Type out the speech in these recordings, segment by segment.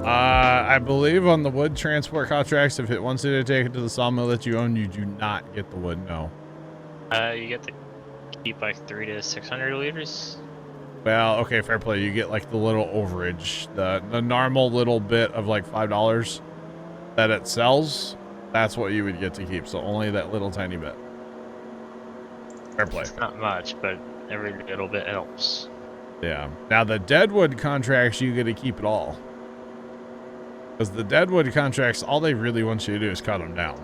I believe on the wood transport contracts, if it wants you to take it to the sawmill that you own, you do not get the wood. No. You get to keep like 300 to 600 liters. Well, okay, fair play. You get like the little overage, the normal little bit of like $5 that it sells. That's what you would get to keep. So only that little tiny bit. Fair play. It's not much, but every little bit helps. Yeah. Now the deadwood contracts, you get to keep it all. Because the deadwood contracts, all they really want you to do is cut them down.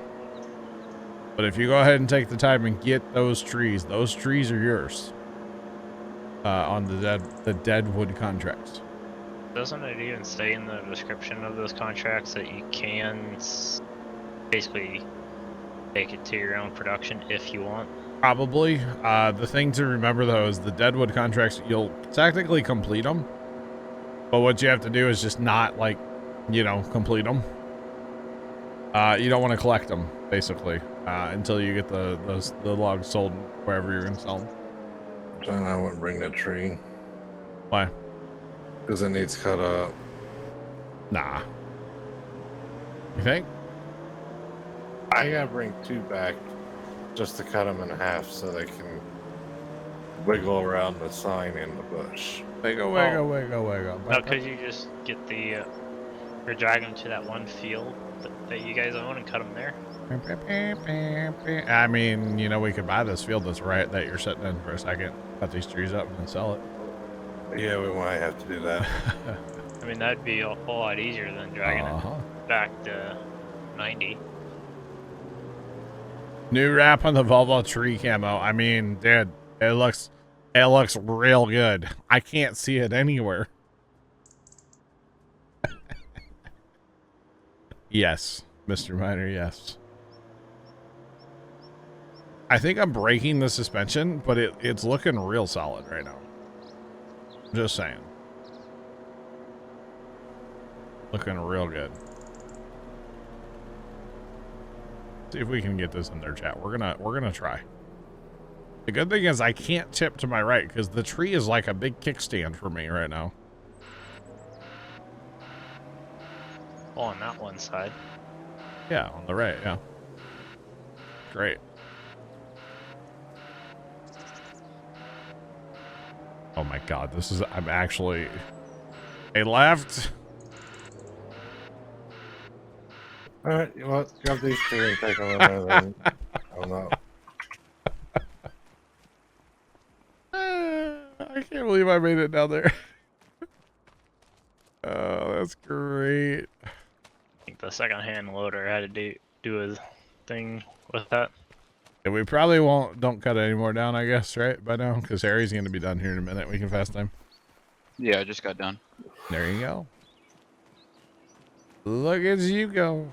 But if you go ahead and take the time and get those trees are yours. On the deadwood contracts. Doesn't it even say in the description of those contracts that you can basically take it to your own production if you want? Probably. The thing to remember though is the deadwood contracts, you'll technically complete them, but what you have to do is just not like, you know, complete them. You don't want to collect them basically until you get the logs sold wherever you're gonna sell them. John, I wouldn't bring that tree. Why? Because it needs cut up. Nah. You think? I gotta bring 2 back just to cut them in half so they can wiggle around the sign in the bush. Wiggle. No, because you just get the, you're dragging them to that one field that you guys own and cut them there. I mean, you know, we could buy this field that's right that you're sitting in for a second, cut these trees up and then sell it. Yeah, we might have to do that. I mean, that'd be a whole lot easier than dragging it back to 90. New wrap on the Volvo tree camo. I mean, dude, it looks real good. I can't see it anywhere. Yes, Mr. Miner, yes. I think I'm breaking the suspension, but it's looking real solid right now. Just saying. Looking real good. See if we can get this in their chat. We're gonna try. The good thing is I can't tip to my right because the tree is like a big kickstand for me right now. Oh, on that one side. Yeah, on the right, yeah. Great. Oh my god, this is, I'm actually, they left. Alright, you know what? Grab these 2 and take them in there then. I'm not. I can't believe I made it down there. Oh, that's great. I think the second-hand loader had to do a thing with that. And we probably don't cut it any more down, I guess, right? By now, because Harry's going to be done here in a minute. We can fast time. Yeah, I just got done. There you go. Look at you go.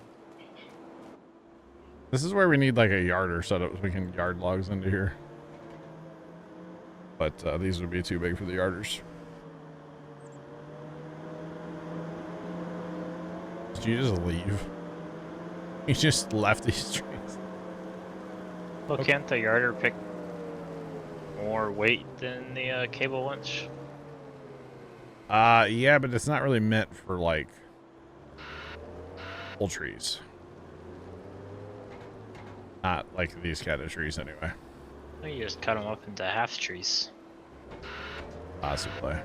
This is where we need like a yarder set up so we can yard logs into here. But these would be too big for the yarders. Did you just leave? You just left these trees. Well, can't the yarder pick more weight than the cable winch? Yeah, but it's not really meant for like full trees. Not like these kind of trees anyway. Well, you just cut them up into half trees. Possibly.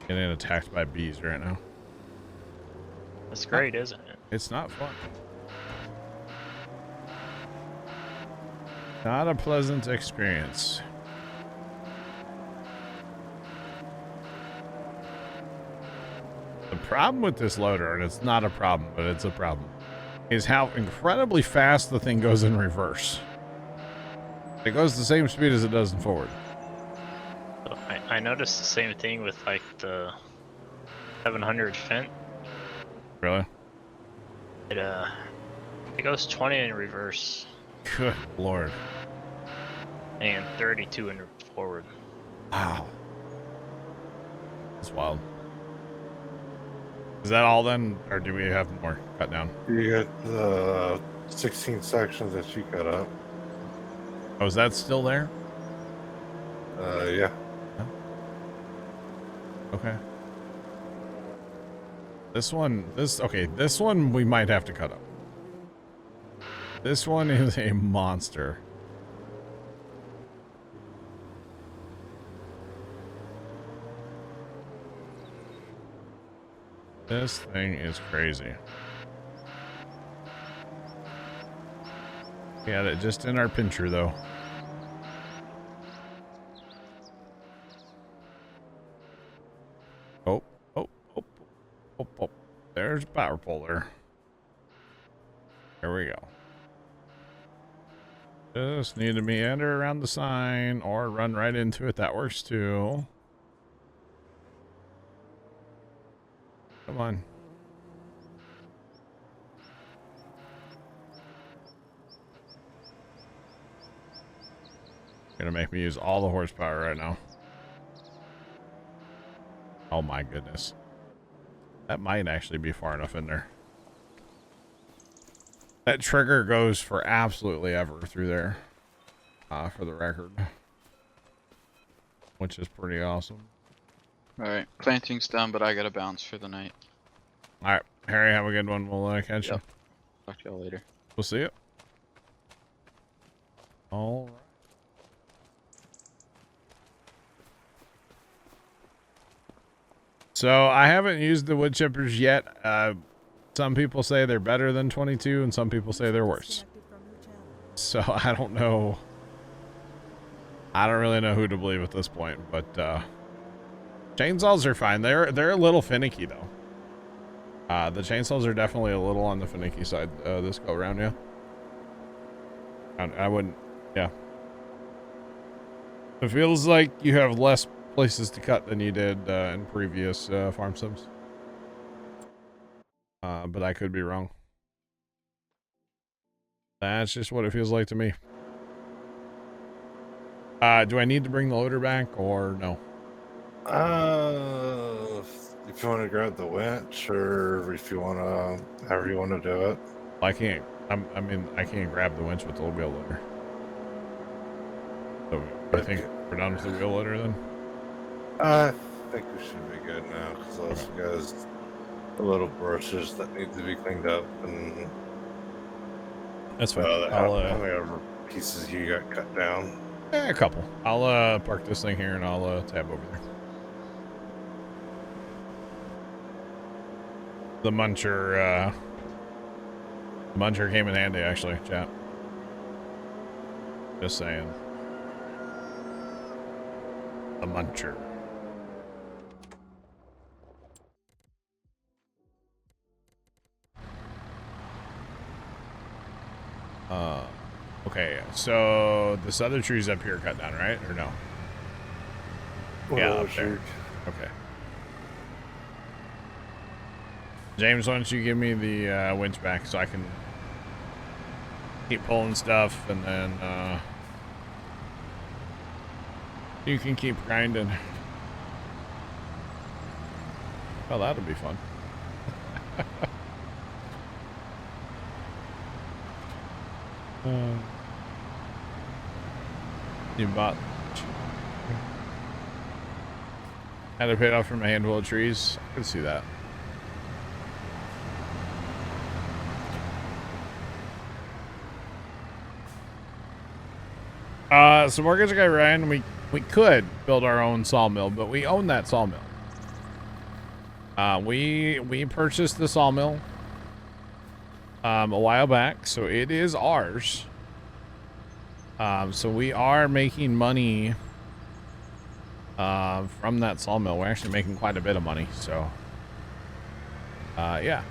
Getting attacked by bees right now. That's great, isn't it? It's not fun. Not a pleasant experience. The problem with this loader, and it's not a problem, but it's a problem, is how incredibly fast the thing goes in reverse. It goes the same speed as it does in forward. So I noticed the same thing with like the 700 Fent. Really? It goes 20 in reverse. Good lord. And 32 in forward. Wow. That's wild. Is that all then, or do we have more cut down? You got the 16 sections that you cut up. Oh, is that still there? Yeah. Okay. This one we might have to cut up. This one is a monster. This thing is crazy. Got it just in our pincher though. Oh. There's a power pole there. There we go. Just need to meander around the sign or run right into it. That works too. Come on. Gonna make me use all the horsepower right now. Oh my goodness. That might actually be far enough in there. That trigger goes for absolutely ever through there. For the record. Which is pretty awesome. Alright, planting's done, but I gotta bounce for the night. Alright, Harry, have a good one. We'll catch you. Talk to y'all later. We'll see you. All right. So I haven't used the wood chippers yet. Some people say they're better than 22 and some people say they're worse. So I don't know. I don't really know who to believe at this point, but chainsaws are fine. They're a little finicky though. The chainsaws are definitely a little on the finicky side this go around, yeah. I wouldn't, yeah. It feels like you have less places to cut than you did in previous farm sims. But I could be wrong. That's just what it feels like to me. Do I need to bring the loader back or no? If you want to grab the winch, or if you want to, however you want to do it. I can't. I mean, I can't grab the winch with the wheel loader. So I think we're done with the wheel loader then. I think we should be good now because also got the little brushes that need to be cleaned up and. That's fine. How many other pieces you got cut down? A couple. I'll park this thing here and I'll tab over there. The muncher came in handy actually, chat. Just saying. The muncher. Okay, so this other tree's up here cut down, right? Or no? Yeah, up there. Okay. James, why don't you give me the winch back so I can keep pulling stuff and then you can keep grinding. Oh, that'll be fun. You bought. Had it paid off from a handful of trees. I could see that. So mortgage guy Ryan, we could build our own sawmill, but we own that sawmill. We purchased the sawmill a while back, so it is ours. So we are making money from that sawmill. We're actually making quite a bit of money, so yeah.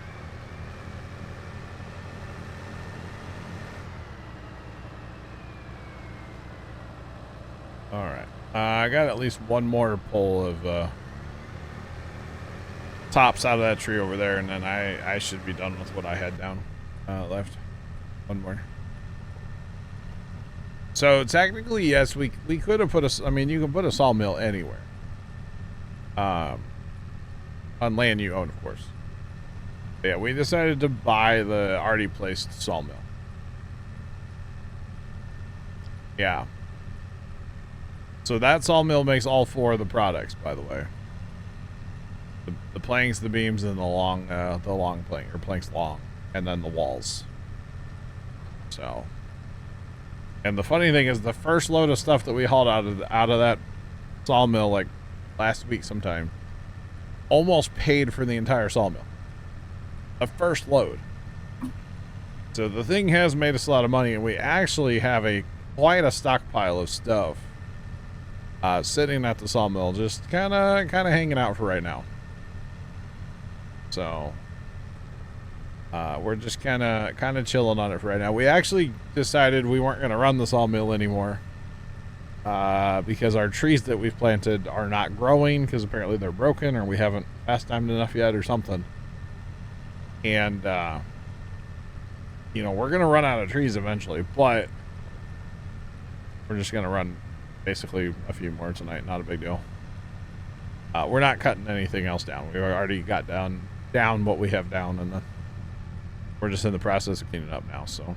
All right. I got at least one more pull of tops out of that tree over there, and then I should be done with what I had down left. One more. So technically, yes, we could have put a. I mean, you can put a sawmill anywhere. On land you own, of course. But yeah, we decided to buy the already placed sawmill. Yeah. So that sawmill makes all 4 of the products, by the way. The planks, the beams, and the long plank, or planks long, and then the walls. So, and the funny thing is, the first load of stuff that we hauled out of that sawmill, like last week sometime, almost paid for the entire sawmill. The first load. So the thing has made us a lot of money, and we actually have quite a stockpile of stuff sitting at the sawmill, just kind of hanging out for right now. So we're just kind of chilling on it for right now. We actually decided we weren't going to run the sawmill anymore because our trees that we've planted are not growing because apparently they're broken, or we haven't fast timed enough yet or something. And you know, we're going to run out of trees eventually, but we're just going to run basically a few more tonight. Not a big deal. We're not cutting anything else down. We already got down what we have down, and then we're just in the process of cleaning up now. So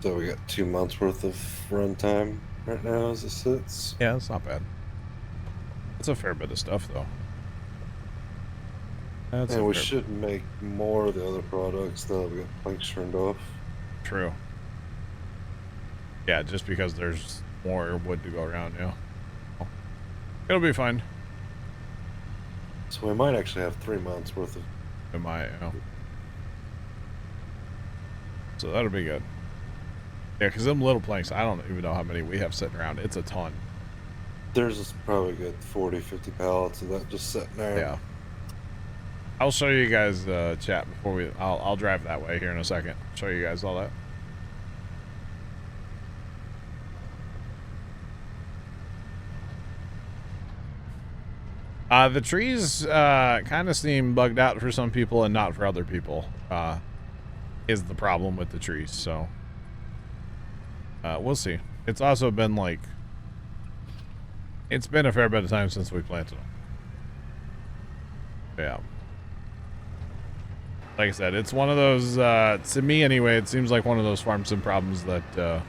we got 2 months worth of run time right now as it sits. yeah, it's not bad. It's a fair bit of stuff, though. And we should make more of the other products now that we got planks turned off. True. Yeah, just because there's more wood to go around, yeah. It'll be fine. So we might actually have 3 months worth of... It might, yeah. So that'll be good. Yeah, because them little planks, I don't even know how many we have sitting around. It's a ton. There's probably a good 40, 50 pallets of that just sitting there. Yeah. I'll show you guys chat before I'll drive that way here in a second. Show you guys all that. The trees kind of seem bugged out for some people and not for other people, is the problem with the trees. So we'll see. It's also been like, it's been a fair bit of time since we planted them. Yeah. Like I said, it's one of those, to me anyway, it seems like one of those farm sim problems that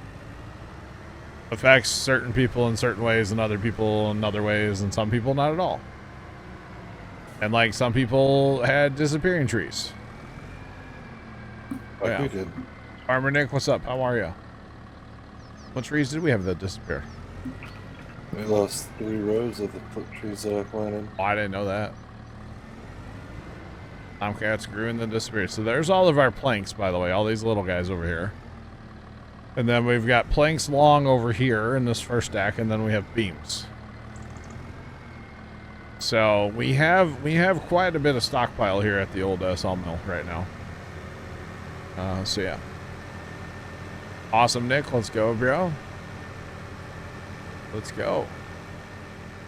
affects certain people in certain ways and other people in other ways, and some people not at all. And like some people had disappearing trees. Like we did. Farmer Nick, what's up? How are you? What trees did we have that disappeared? We lost 3 rows of the trees that I planted. Oh, I didn't know that. Tomcats grew and then disappeared. So there's all of our planks, by the way, all these little guys over here. And then we've got planks long over here in this first stack, and then we have beams. So we have quite a bit of stockpile here at the old sawmill right now. So yeah. Awesome, Nick. Let's go, bro. Let's go.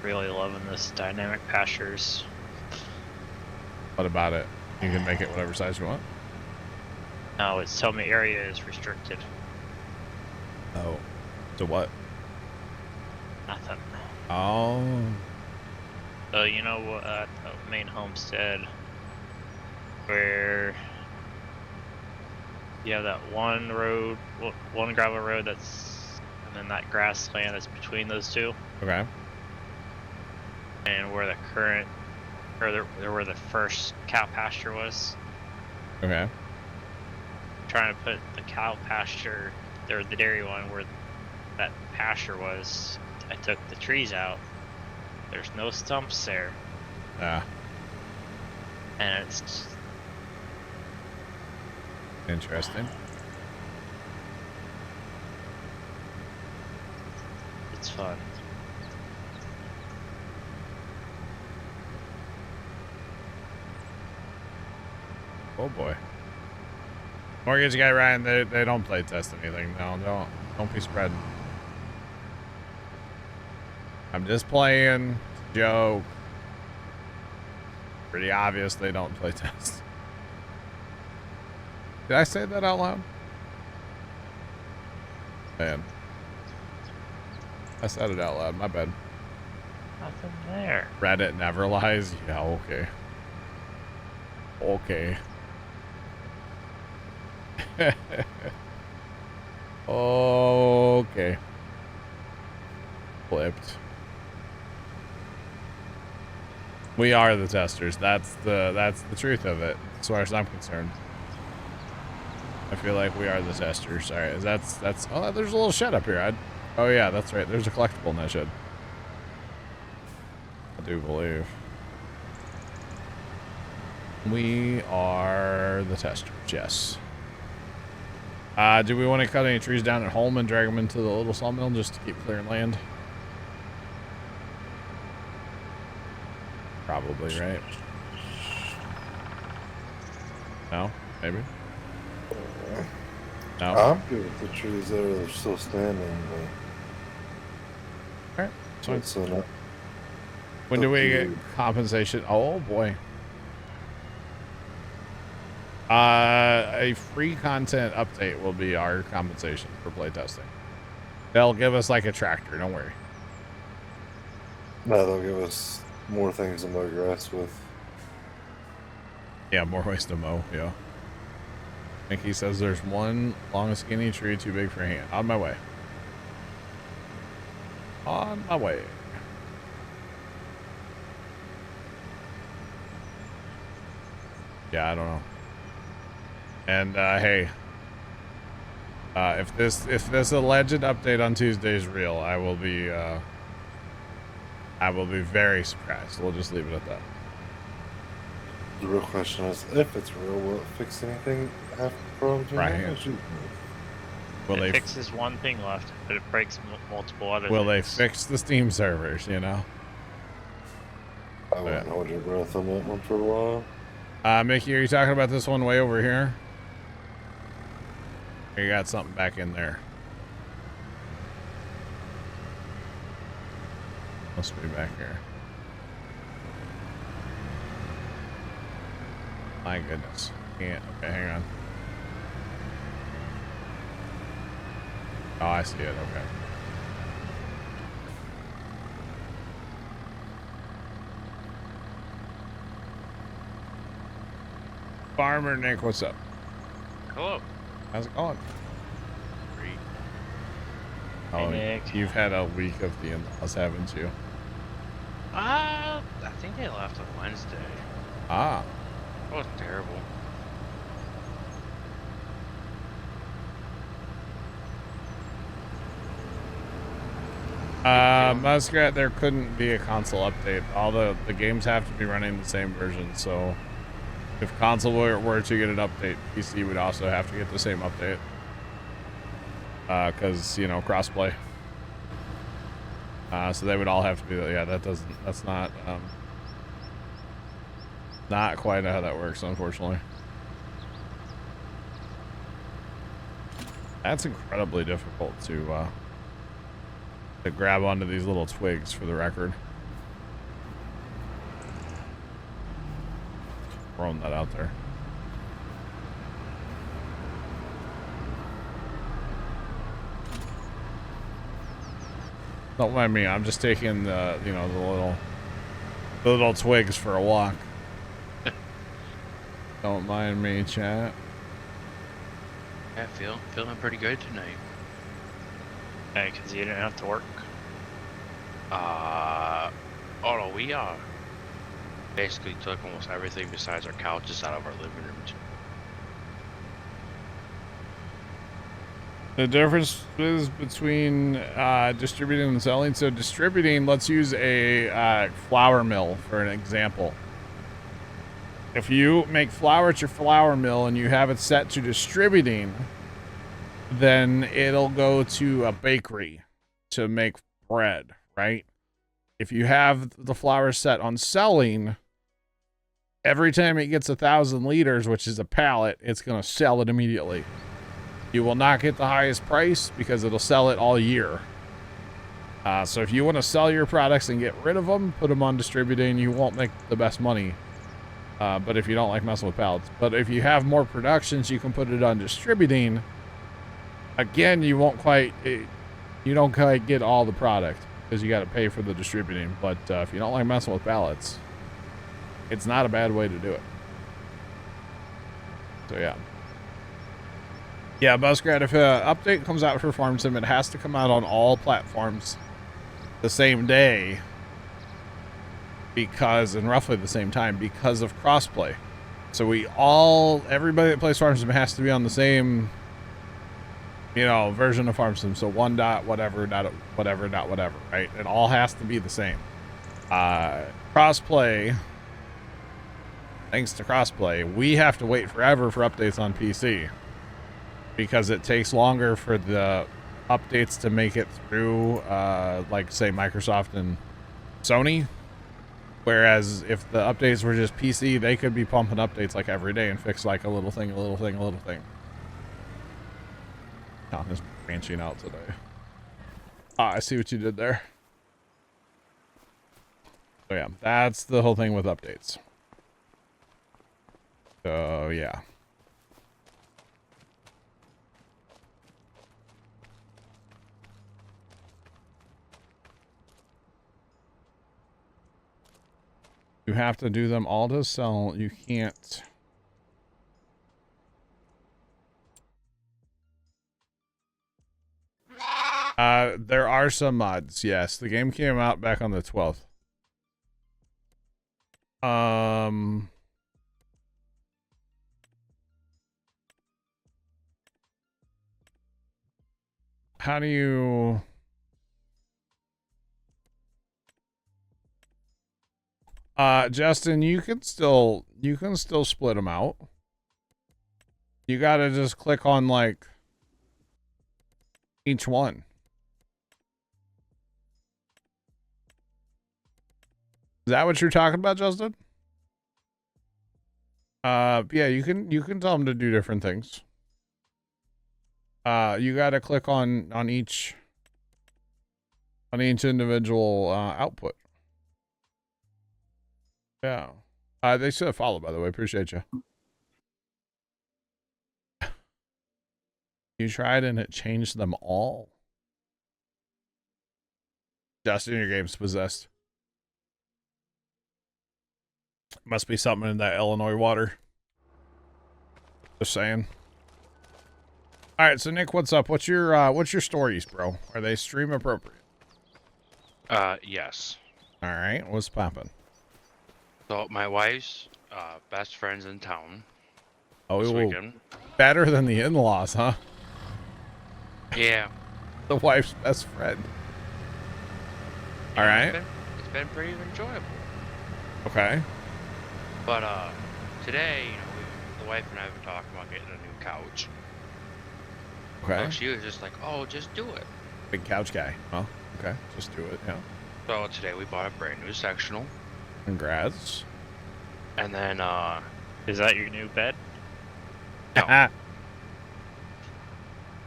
Really loving this dynamic pastures. What about it? You can make it whatever size you want. No, it's telling me area is restricted. Oh. To what? Nothing. Oh. So you know what, the main homestead, where you have that one road, one gravel road that's, and then that grassland that's between those two. Okay. And where the current, or where the first cow pasture was. Okay. Trying to put the cow pasture, or the dairy one, where that pasture was. I took the trees out. There's no stumps there. Ah. And it's Interesting. it's fun. Oh boy. Mortgage guy Ryan, they don't play test anything. No, don't be spreading. I'm just playing. Joke. Pretty obvious they don't play test. Did I say that out loud? Man. I said it out loud, my bad. Nothing there. Reddit never lies? Yeah, okay. Okay. Okay. flipped. We are the testers. That's the truth of it, as far as I'm concerned. I feel like we are the testers. All right, that's. Oh, there's a little shed up here. Oh yeah, that's right. There's a collectible in that shed. I do believe. We are the testers. Yes. Do we want to cut any trees down at home and drag them into the little sawmill just to keep clearing land? Probably, right? No? Maybe? No? I'm good with the trees that are still standing. Alright. So So not, when do up we to get you. compensation? Oh boy. A free content update will be our compensation for playtesting. They'll give us like a tractor, don't worry. no, they'll give us more things to mow grass with. Yeah, more ways to mow, yeah. Mickey says there's one long skinny tree too big for a hand. On my way. On my way. Yeah, I don't know. And hey, if this alleged update on Tuesday is real, I will be very surprised. We'll just leave it at that. The real question is, if it's real, will it fix anything half the problems? Right. Will It they fixes one thing left, but it breaks multiple other will they things. fix the Steam servers? You know. I wouldn't hold your breath on that one for a while. Mickey, are you talking about this one way over here? Or you got something back in there? Must be back here. My goodness. Can't. Okay, hang on. Oh, I see it. Okay. Farmer Nick, what's up? Hello. How's it going? Great. Oh, Hey, Nick. you've had a week of the in-laws, haven't you? I think they left on Wednesday. Ah. It was terrible. Muskrat, there couldn't be a console update. All the games have to be running the same version, so if console were to get an update, PC would also have to get the same update. Because, you know, crossplay. So they would all have to be, yeah, that's not quite how that works, unfortunately. That's incredibly difficult to grab onto these little twigs, for the record. Throwing that out there. Don't mind me. I'm just taking the, you know, the little twigs for a walk. Don't mind me, chat. Yeah, feeling pretty good tonight. Hey, because you didn't have to work. Oh no, we basically took almost everything besides our couches out of our living rooms. The difference is between distributing and selling. So distributing, let's use a flour mill for an example. If you make flour at your flour mill and you have it set to distributing, then it'll go to a bakery to make bread, right? If you have the flour set on selling, every time it gets 1,000 liters, which is a pallet, it's going to sell it immediately. You will not get the highest price because it'll sell it all year. So if you want to sell your products and get rid of them, put them on distributing. You won't make the best money. But if you don't like messing with pallets. But if you have more productions, you can put it on distributing. Again, you don't quite get all the product because you got to pay for the distributing. But if you don't like messing with pallets, it's not a bad way to do it. So yeah. Yeah, Buzzcrat, if an update comes out for Farm Sim, it has to come out on all platforms. the same day because, in roughly the same time, because of crossplay. So everybody that plays Farm Sim has to be on the same, version of Farm Sim. So 1 dot whatever dot whatever dot whatever, right? It all has to be the same. Crossplay, thanks to crossplay, we have to wait forever for updates on PC because it takes longer for the updates to make it through, like say Microsoft and Sony. Whereas if the updates were just PC, they could be pumping updates like every day and fix like a little thing, a little thing, a little thing. Oh, just branching out today. I see what you did there. So yeah, that's the whole thing with updates. So yeah. You have to do them all to sell. You can't. There are some mods. Yes, the game came out back on the 12th. How do you... Justin, you can still split them out. You gotta just click on like each one. Is that what you're talking about, Justin? Yeah, you can tell them to do different things. You gotta click on each individual output. Yeah. They should have followed, by the way. Appreciate you. You tried and it changed them all. Justin, your game's possessed. Must be something in that Illinois water. Just saying. All right, so Nick, what's up? What's your stories, bro? Are they stream appropriate? Yes. All right, what's poppin'? So my wife's best friend's in town Oh, this weekend. Better than the in-laws, huh? Yeah. The wife's best friend. All right. It's been pretty enjoyable. Okay. But today, the wife and I have been talking about getting a new couch. Okay. So she was just like, "Oh, just do it." Big couch guy. Oh, okay. Just do it. Yeah. So today we bought a brand new sectional. Congrats. And then Is that your new bed? no.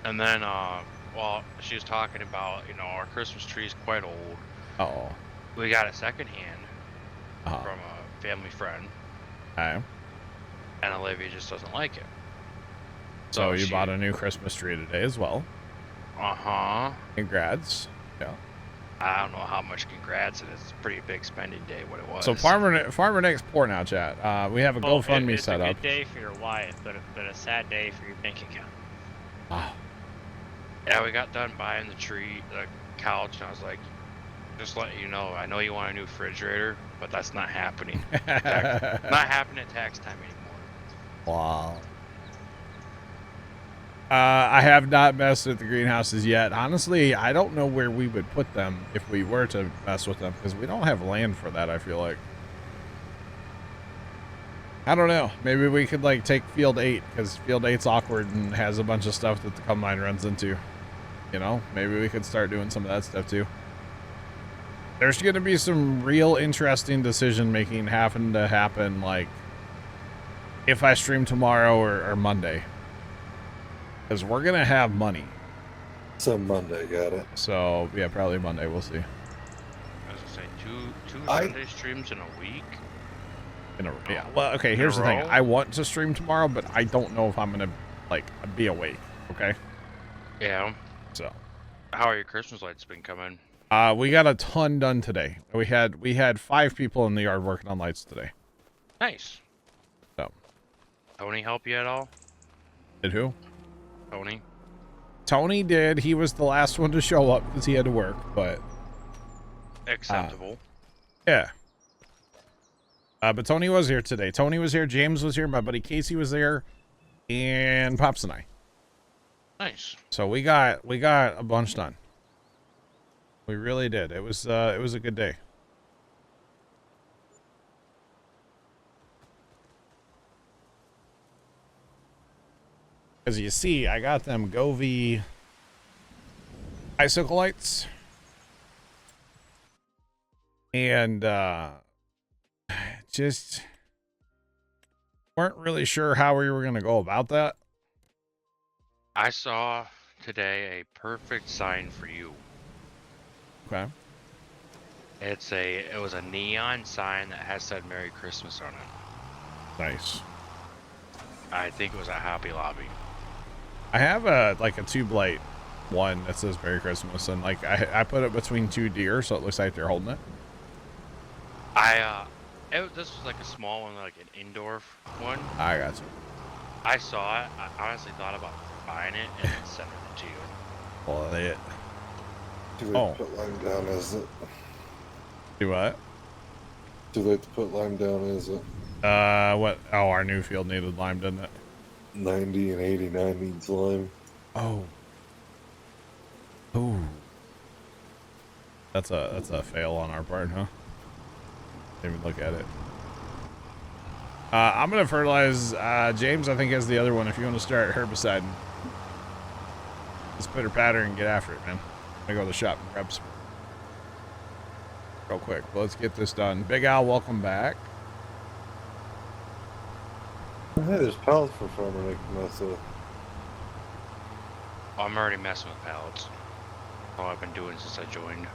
And then well, she was talking about, our Christmas tree is quite old. Oh. We got it secondhand Uh-huh. from a family friend, Okay. and Olivia just doesn't like it. So you bought a new Christmas tree today as well. Uh-huh. Congrats. Yeah. I don't know how much congrats, and it's a pretty big spending day, what it was. So Farmer Nick's poor now, chat. We have a GoFundMe set up. It's a good day for your wife, but a sad day for your bank account. Wow. Yeah, we got done buying the tree, the couch, and I was like, just letting you know, I know you want a new refrigerator, but that's not happening. Not happening at tax time anymore. Wow. I have not messed with the greenhouses yet. Honestly, I don't know where we would put them if we were to mess with them, because we don't have land for that, I feel like. I don't know. Maybe we could, like, take Field 8, because Field 8's awkward and has a bunch of stuff that the combine runs into. Maybe we could start doing some of that stuff, too. There's going to be some real interesting decision-making having to happen, like, if I stream tomorrow or Monday. Because we're going to have money. Some Monday, got it. So, yeah, probably Monday. We'll see. As I say, two Sunday streams in a week. Yeah. Well, okay, here's the thing. I want to stream tomorrow, but I don't know if I'm going to, like, be awake. Okay? Yeah. So. How are your Christmas lights been coming? We got a ton done today. We had 5 people in the yard working on lights today. Nice. So. Tony help you at all? Did who? Tony? Tony did. He was the last one to show up because he had to work, but Acceptable. Yeah. But Tony was here today. Tony was here. James was here. My buddy Casey was there, and Pops and I. Nice. So we got a bunch done. We really did. It was a good day. As you see, I got them Govee icicle lights. And just weren't really sure how we were going to go about that. I saw today a perfect sign for you. Okay. It was a neon sign that has said Merry Christmas on it. Nice. I think it was at Hobby Lobby. I have a tube light one that says Merry Christmas, and like I put it between two deer so it looks like they're holding it. This was like a small one, like an indoor one. I got you. I saw it. I honestly thought about buying it and then sending it to you. Well, it. Too late to put lime down, is it? Do what? Too late to put lime down, is it? What? Oh, our new field needed lime, didn't it? 90 and 89 needs lime. Oh. Ooh. That's a fail on our part, huh? Didn't even look at it. I'm gonna fertilize. James, I think, has the other one. If you want to start herbiciding, just pitter patter and get after it, man. I go to the shop and grab some real quick. Let's get this done. Big Al, welcome back. Hey, there's pallets for farmer Nick Mesa. I'm already messing with pallets. All I've been doing since I joined.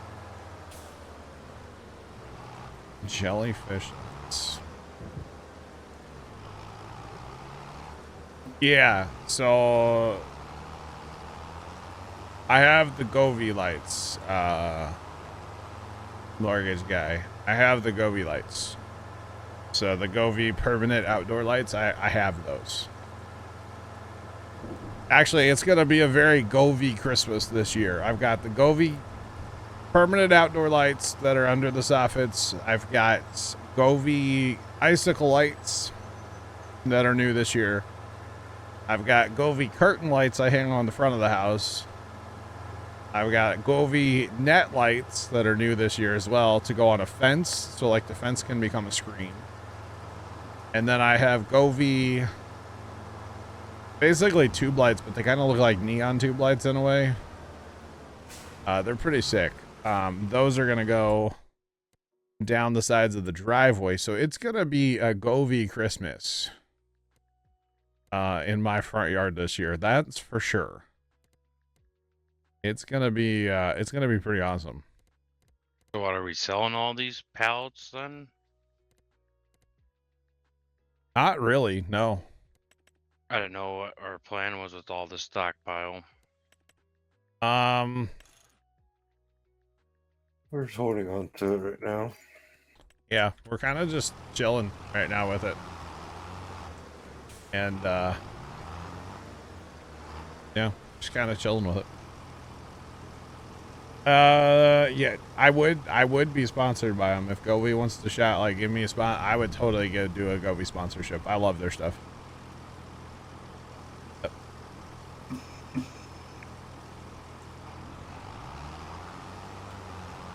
Jellyfish. Yeah, so I have the Govee lights, mortgage guy. I have the Govee lights. So the Govee permanent outdoor lights, I have those. Actually, it's going to be a very Govee Christmas this year. I've got the Govee permanent outdoor lights that are under the soffits. I've got Govee icicle lights that are new this year. I've got Govee curtain lights I hang on the front of the house. I've got Govee net lights that are new this year as well to go on a fence. So like the fence can become a screen. And then I have Govee, basically tube lights, but they kind of look like neon tube lights in a way. They're pretty sick. Those are going to go down the sides of the driveway. So it's going to be a Govee Christmas in my front yard this year. That's for sure. It's going to be pretty awesome. So what, are we selling all these pallets then? Not really, no. I didn't know what our plan was with all this stockpile. We're just holding on to it right now. Yeah, we're kind of just chilling right now with it. And, yeah, just kind of chilling with it. Yeah, I would be sponsored by them. If Govee wants to shout, like, give me a spot, I would totally do a Govee sponsorship. I love their stuff.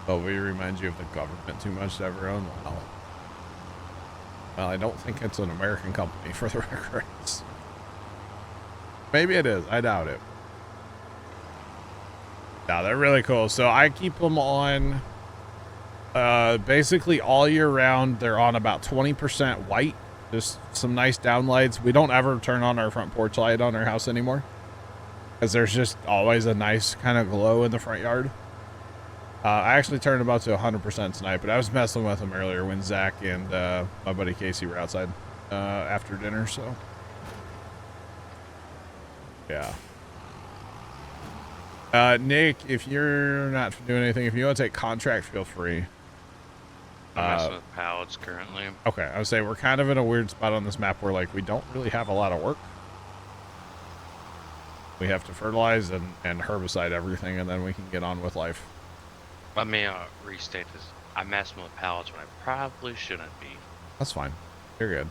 Govee reminds you of the government too much to ever own. Well, I don't think it's an American company, for the record. Maybe it is. I doubt it. No, they're really cool. So I keep them on basically all year round. They're on about 20% white. Just some nice downlights. We don't ever turn on our front porch light on our house anymore, because there's just always a nice kind of glow in the front yard. I actually turned them up to 100% tonight, but I was messing with them earlier when Zach and my buddy Casey were outside after dinner, so yeah. Nick, if you're not doing anything, if you want to take contract, feel free. I'm messing with pallets currently. Okay, I would say we're kind of in a weird spot on this map where, like, we don't really have a lot of work. We have to fertilize and herbicide everything, and then we can get on with life. Let me restate this. I'm messing with pallets when I probably shouldn't be. That's fine. You're good.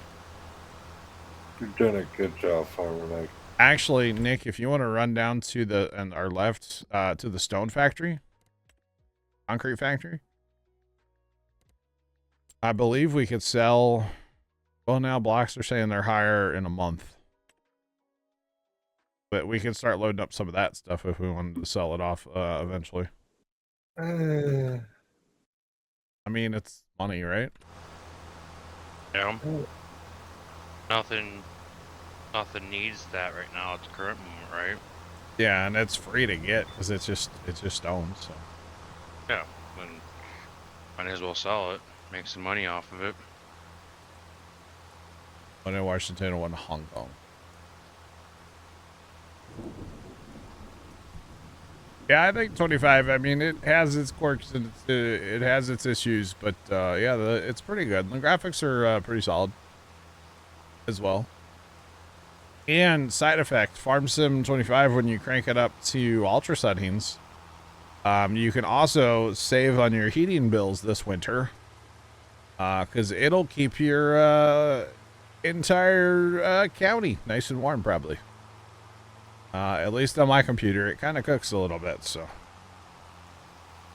You're doing a good job, Farmer Nick. Actually, Nick, if you want to run down to our left to the stone factory, concrete factory, I believe we could sell. Well, now blocks are saying they're higher in a month, but we could start loading up some of that stuff if we wanted to sell it off eventually. I mean, it's money, right? Yeah. Nothing needs that right now at the current moment, right? Yeah, and it's free to get because it's just stone. So Yeah. Then might as well sell it. Make some money off of it. one in Washington and one in Hong Kong. Yeah, I think 25. I mean, it has its quirks and it has its issues, but yeah, it's pretty good. The graphics are pretty solid as well. And side effect, Farm Sim 25, when you crank it up to ultra settings, you can also save on your heating bills this winter, because it'll keep your entire county nice and warm, probably. At least on my computer, it kind of cooks a little bit, so.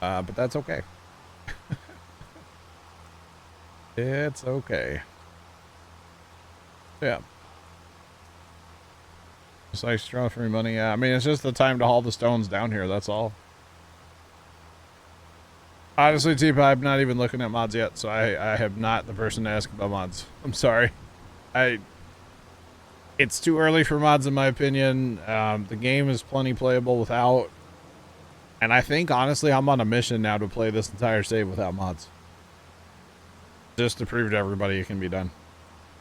But that's okay. It's okay. Yeah. It's like strong free money. Yeah, I mean, it's just the time to haul the stones down here. That's all. Honestly, T-Pipe, I'm not even looking at mods yet, so I have not the person to ask about mods. I'm sorry. It's too early for mods, in my opinion. The game is plenty playable without. And I think, honestly, I'm on a mission now to play this entire save without mods. Just to prove to everybody it can be done.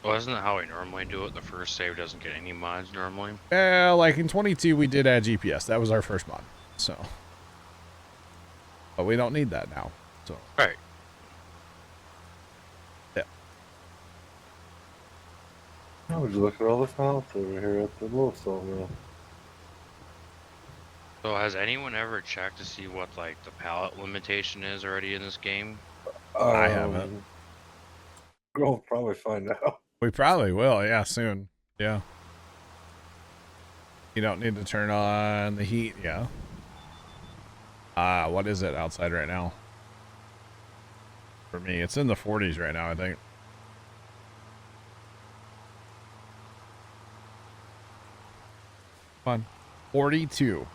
Well, isn't that how we normally do it? The first save doesn't get any mods normally. Yeah, like in 22, we did add GPS. That was our first mod. So. But we don't need that now. So. Right. Yeah. How would you look at all the pallets over here at the little sawmill? So has anyone ever checked to see what like the pallet limitation is already in this game? I haven't. We'll probably find out. We probably will, yeah, soon. Yeah. You don't need to turn on the heat, yeah. What is it outside right now? For me, it's in the 40s right now, I think. Come on. 42.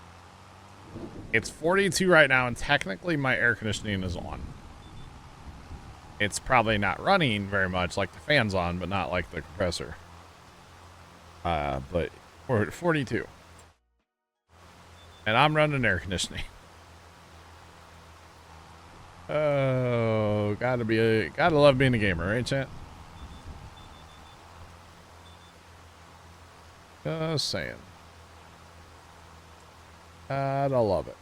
It's 42 right now, and technically my air conditioning is on. It's probably not running very much, like the fan's on, but not like the compressor. But we're at 42. And I'm running air conditioning. Oh, gotta love being a gamer, right, chat? Just saying. Gotta love it.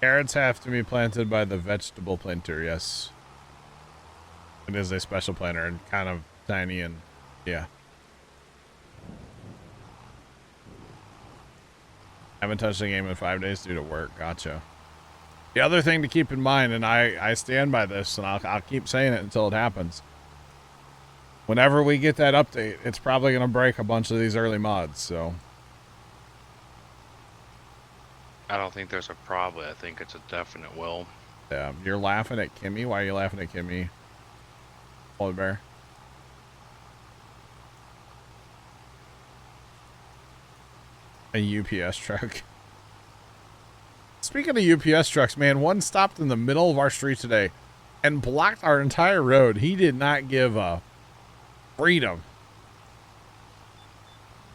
Carrots have to be planted by the vegetable planter, yes. It is a special planter and kind of tiny and, yeah. Haven't touched the game in 5 days due to work. Gotcha. The other thing to keep in mind, and I stand by this, and I'll keep saying it until it happens. Whenever we get that update, it's probably going to break a bunch of these early mods, so. I don't think there's a probably. I think it's a definite will. Yeah, you're laughing at Kimmy? Why are you laughing at Kimmy? Polar Bear. A UPS truck. Speaking of UPS trucks, man, one stopped in the middle of our street today and blocked our entire road. He did not give a freedom.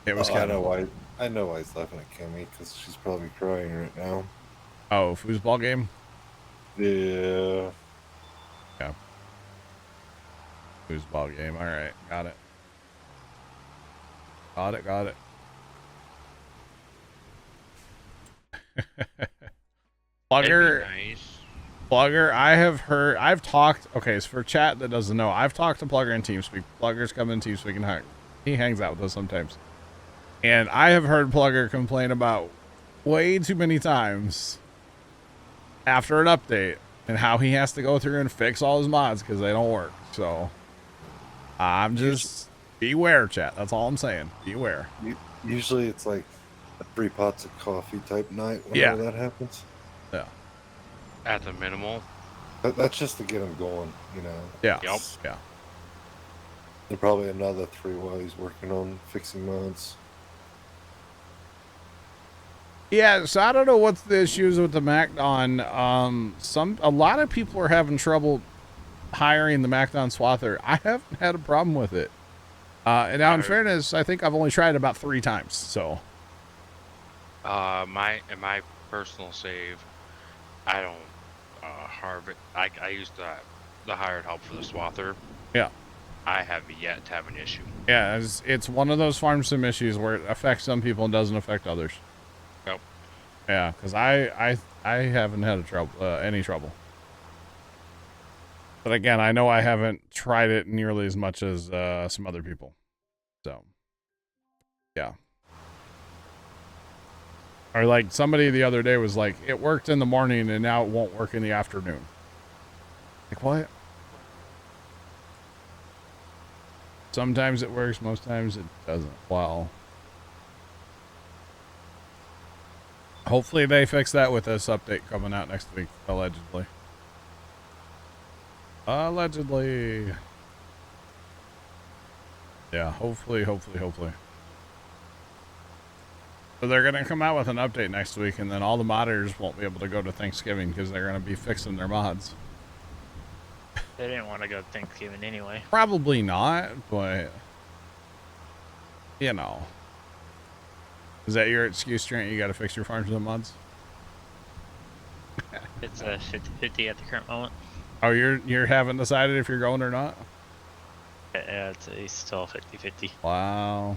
It was kind of. I know why he's laughing at Kimmy, because she's probably crying right now. Oh, foosball game? Yeah. Yeah. Foosball game. All right. Got it. Got it. It'd Plugger. be nice Plugger, I've talked, okay, so for chat that doesn't know, I've talked to Plugger in TeamSpeak. Plugger's come in TeamSpeak and he hangs out with us sometimes. And I have heard Plugger complain about way too many times after an update and how he has to go through and fix all his mods because they don't work. So I'm just beware, chat. That's all I'm saying. Beware. Usually it's like a 3 pots of coffee type night whenever that happens. Yeah. At the minimal. That's just to get them going, you know. Yeah. Yep. Yeah. And probably another 3 while he's working on fixing mods. Yeah, so I don't know what's the issues with the MacDon. A lot of people are having trouble hiring the MacDon swather. I haven't had a problem with it. And now, in fairness, I think I've only tried about 3 times. So, In my personal save, I don't harvest. I use the hired help for the swather. Yeah. I have yet to have an issue. Yeah, it's one of those farm sim issues where it affects some people and doesn't affect others. Yep. Yeah, because I haven't had any trouble. But again, I know I haven't tried it nearly as much as some other people. So, yeah. Or like somebody the other day was like, it worked in the morning and now it won't work in the afternoon. Like, what? Sometimes it works, most times it doesn't. Wow. Hopefully they fix that with this update coming out next week, allegedly. Allegedly. Yeah, hopefully. So they're going to come out with an update next week, and then all the modders won't be able to go to Thanksgiving because they're going to be fixing their mods. They didn't want to go to Thanksgiving anyway. Probably not, but, you know. Is that your excuse, Trent? You got to fix your farms and mods? It's a 50-50 at the current moment. Oh, you haven't decided if you're going or not? Yeah, it's still 50-50. Wow.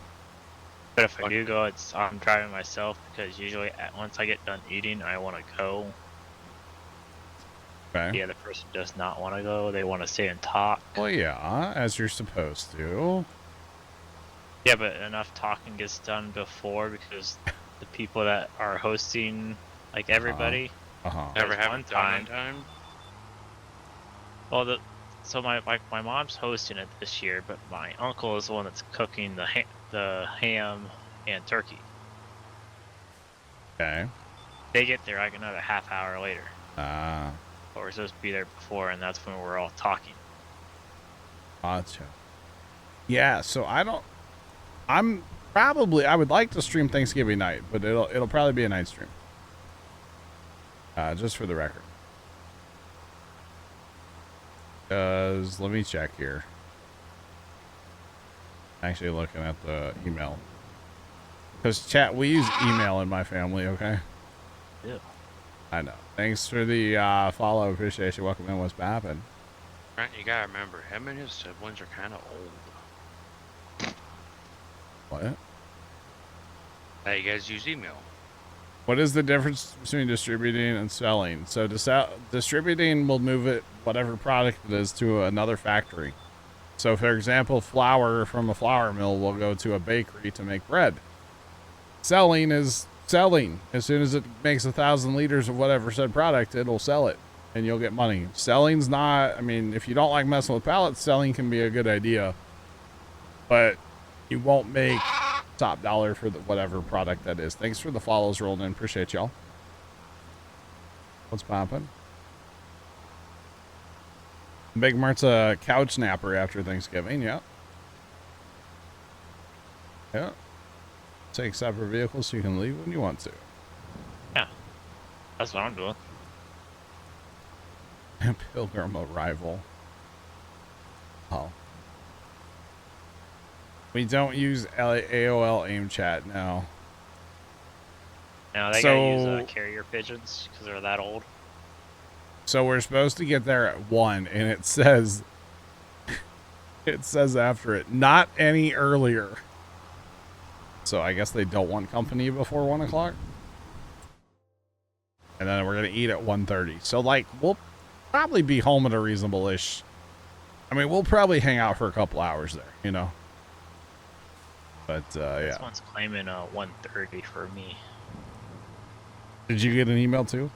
But if I do go, I'm driving myself because usually once I get done eating, I want to go. Okay. The other person does not want to go. They want to stay and talk. Well, yeah, as you're supposed to. Yeah, but enough talking gets done before because the people that are hosting, like everybody, Ever have one it done on time? Well, so my mom's hosting it this year, but my uncle is the one that's cooking the ham and turkey. Okay. They get there like another half hour later. Ah. But we're supposed to be there before, and that's when we're all talking. Gotcha. Yeah, so I would like to stream Thanksgiving night, but it'll probably be a night stream. Just for the record. Because, let me check here. Actually looking at the email. Because chat, we use email in my family, okay? Yeah. I know. Thanks for the follow. Appreciate you. Welcome in. What's happening? Right, you gotta remember, him and his siblings are kind of old. What? Hey, you guys use email. What is the difference between distributing and selling? So distributing will move it, whatever product it is, to another factory. So for example, flour from a flour mill will go to a bakery to make bread. Selling is selling. As soon as it makes 1,000 liters of whatever said product, it'll sell it and you'll get money. Selling's not, I mean, if you don't like messing with pallets, selling can be a good idea, but you won't make top dollar for whatever product that is. Thanks for the follows rolling in. Appreciate y'all. What's poppin'? Big Mart's a couch napper after Thanksgiving. Yeah. Yeah. Take separate vehicles so you can leave when you want to. Yeah. That's what I'm doing. Pilgrim Arrival. Oh. We don't use AOL aim chat now. No, they gotta use carrier pigeons because they're that old. So we're supposed to get there at 1, and it says after it, not any earlier. So I guess they don't want company before 1 o'clock. And then we're gonna eat at 1:30. So like probably be home at a reasonable-ish. I mean, we'll probably hang out for a couple hours there, you know. But yeah. This one's claiming 1:30 for me. Did you get an email too?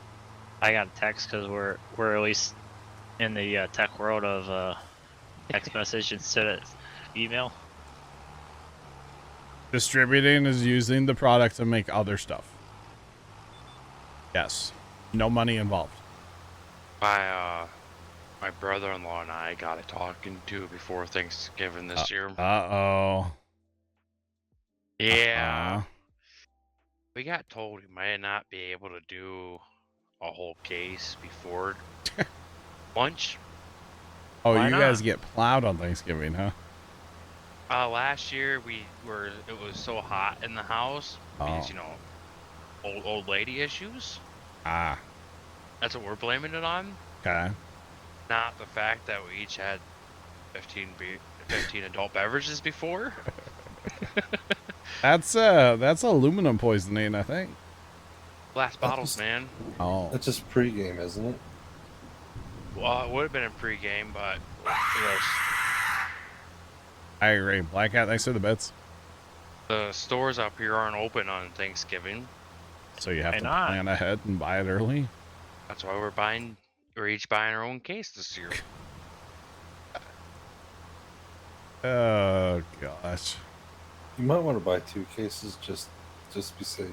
I got a text because we're at least in the tech world of text message instead of email. Distributing is using the product to make other stuff. Yes. No money involved. My brother-in-law and I got it talking to before Thanksgiving this year. Uh-oh. Yeah. We got told we might not be able to do a whole case before lunch. Oh, Why you not? guys get plowed on Thanksgiving, huh? Last year it was so hot in the house because, you know, old lady issues. Ah. That's what we're blaming it on. Okay. Not the fact that we each had 15 adult beverages before. That's aluminum poisoning, I think. Glass bottles, man. Oh. That's just pregame, isn't it? Well, it would have been a pregame, but it was, I agree. Black Hat, thanks for the bits. the stores up here aren't open on Thanksgiving. So you have Why to not? plan ahead and buy it early. That's why we're each buying our own case this year. Oh gosh. You might want to buy 2 cases just be safe.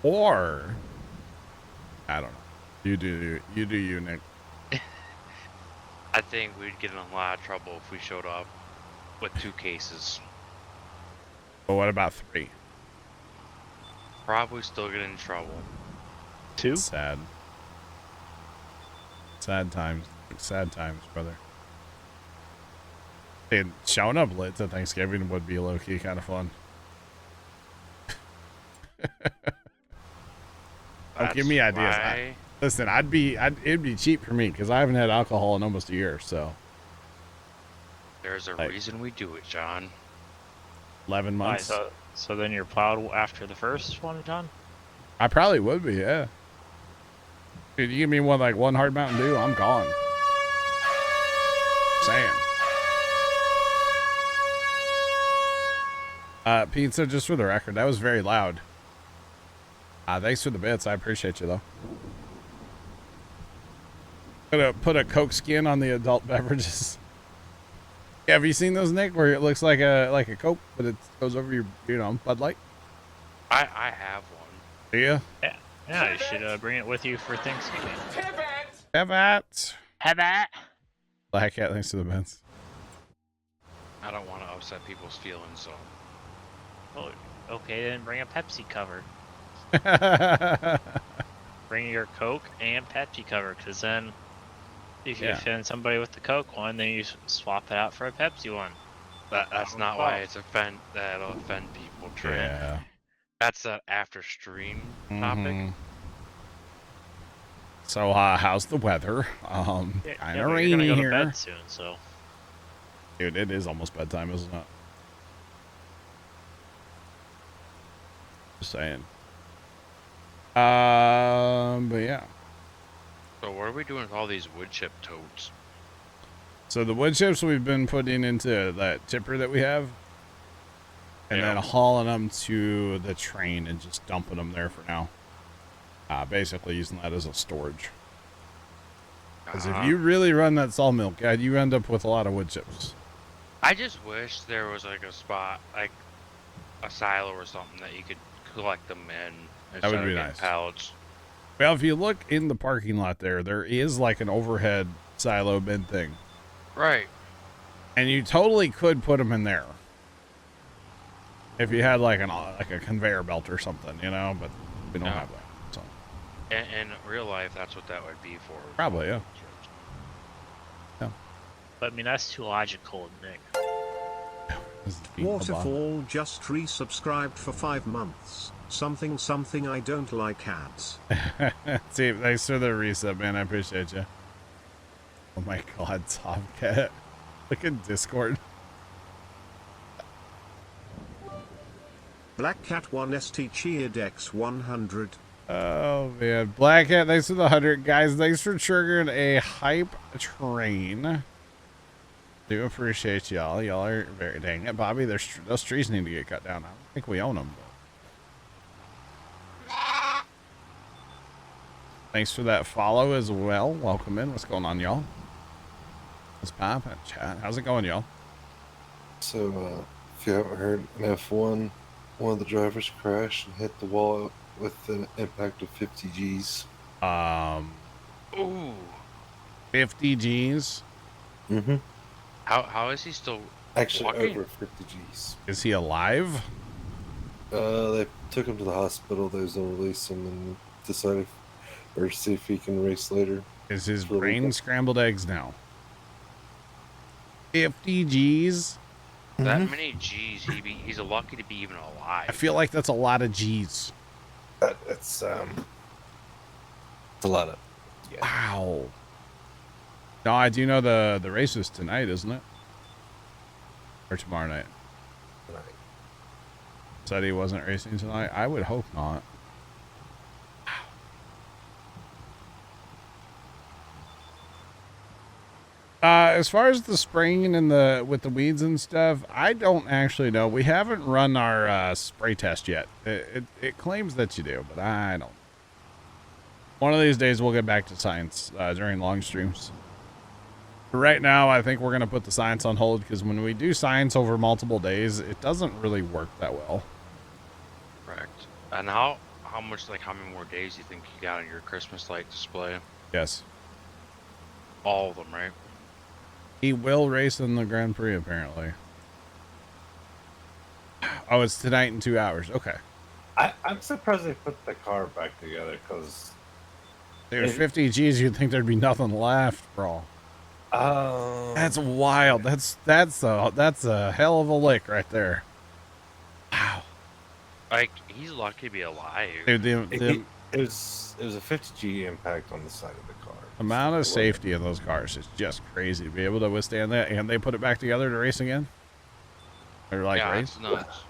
Or I don't know. You do you, Nick. I think we'd get in a lot of trouble if we showed up with 2 cases. But what about 3? Probably still get in trouble. 2? Sad. Sad times. Sad times, brother. And showing up late to Thanksgiving would be low-key kind of fun. Don't give me ideas. Listen, it'd be cheap for me because I haven't had alcohol in almost a year, so. There's a reason we do it, John. 11 months. So then you're plowed after the first one, John? I probably would be, yeah. Dude, you give me one hard Mountain Dew, I'm gone. Saying. Pizza, just for the record, that was very loud. Thanks for the bits. I appreciate you, though. Gonna put a Coke skin on the adult beverages. Yeah, have you seen those, Nick, where it looks like a Coke, but it goes over your, Bud Light? I have one. Do you? Yeah, you should bring it with you for Thanksgiving. Have at. Have at. Black Cat, thanks to the bits. I don't want to upset people's feelings, so. Oh, okay, then bring a Pepsi cover. Bring your Coke and Pepsi cover, because then if you offend somebody with the Coke one, then you swap it out for a Pepsi one. That's not why that'll offend people, Trent. Yeah. That's an after stream topic. So, how's the weather? Kind of rainy you're gonna go here. to bed soon, so. Dude, it is almost bedtime, isn't it? Just saying. But yeah. So what are we doing with all these wood chip totes? So the wood chips we've been putting into that tipper that we have, and then hauling them to the train and just dumping them there for now. Basically using that as a storage. Because if you really run that sawmill, God, you end up with a lot of wood chips. I just wish there was like a spot, like a silo or something that you could collect them in. That would be instead of nice. getting pallets. Well, if you look in the parking lot there is like an overhead silo bin thing. Right. And you totally could put them in there. If you had like a conveyor belt or something, but we don't have that. So. In real life, that's what that would be for. Probably, yeah. But I mean, that's too logical, Nick. Waterfall just resubscribed for 5 months. Something I don't like ads. See, thanks for the reset, man. I appreciate you. Oh my god, Tomcat. Look at Discord. Black Cat 1 ST cheered X 100. Oh man, Black Hat, thanks for the 100, guys. Thanks for triggering a hype train. Do appreciate y'all. Y'all are very dang it, Bobby. Those trees need to get cut down. I don't think we own them. But. Thanks for that follow as well. Welcome in. What's going on, y'all? What's poppin', chat? How's it going, y'all? So, if you haven't heard, in F1, one of the drivers crashed and hit the wall with an impact of 50 G's. Ooh. 50 G's. Mm-hmm. How is he still Actually, walking? over 50 G's. Is he alive? They took him to the hospital. They was gonna release him and decided or see if he can race later. Is his It's really brain good. scrambled eggs now? 50 G's? That many G's, he's lucky to be even alive. I feel like that's a lot of G's. It's a lot of. Yeah. Wow. No, I do know the race is tonight, isn't it? Or tomorrow night? Tonight. Said he wasn't racing tonight. I would hope not. As far as the spraying and with the weeds and stuff, I don't actually know. We haven't run our spray test yet. It claims that you do, but I don't. One of these days we'll get back to science during long streams. Right now, I think we're going to put the science on hold because when we do science over multiple days, it doesn't really work that well. Correct. And how many more days do you think you got on your Christmas light display? Yes. All of them, right? He will race in the Grand Prix, apparently. Oh, it's tonight in 2 hours. Okay. I'm surprised they put the car back together because There's 50 G's, you'd think there'd be nothing left, bro. That's wild. That's a hell of a lick right there. Wow. Like, he's lucky to be alive. Dude, it was a 50G impact on the side of the car. amount of safety in those cars is just crazy to be able to withstand that, and they put it back together to race again. Or like yeah, race. it's nuts.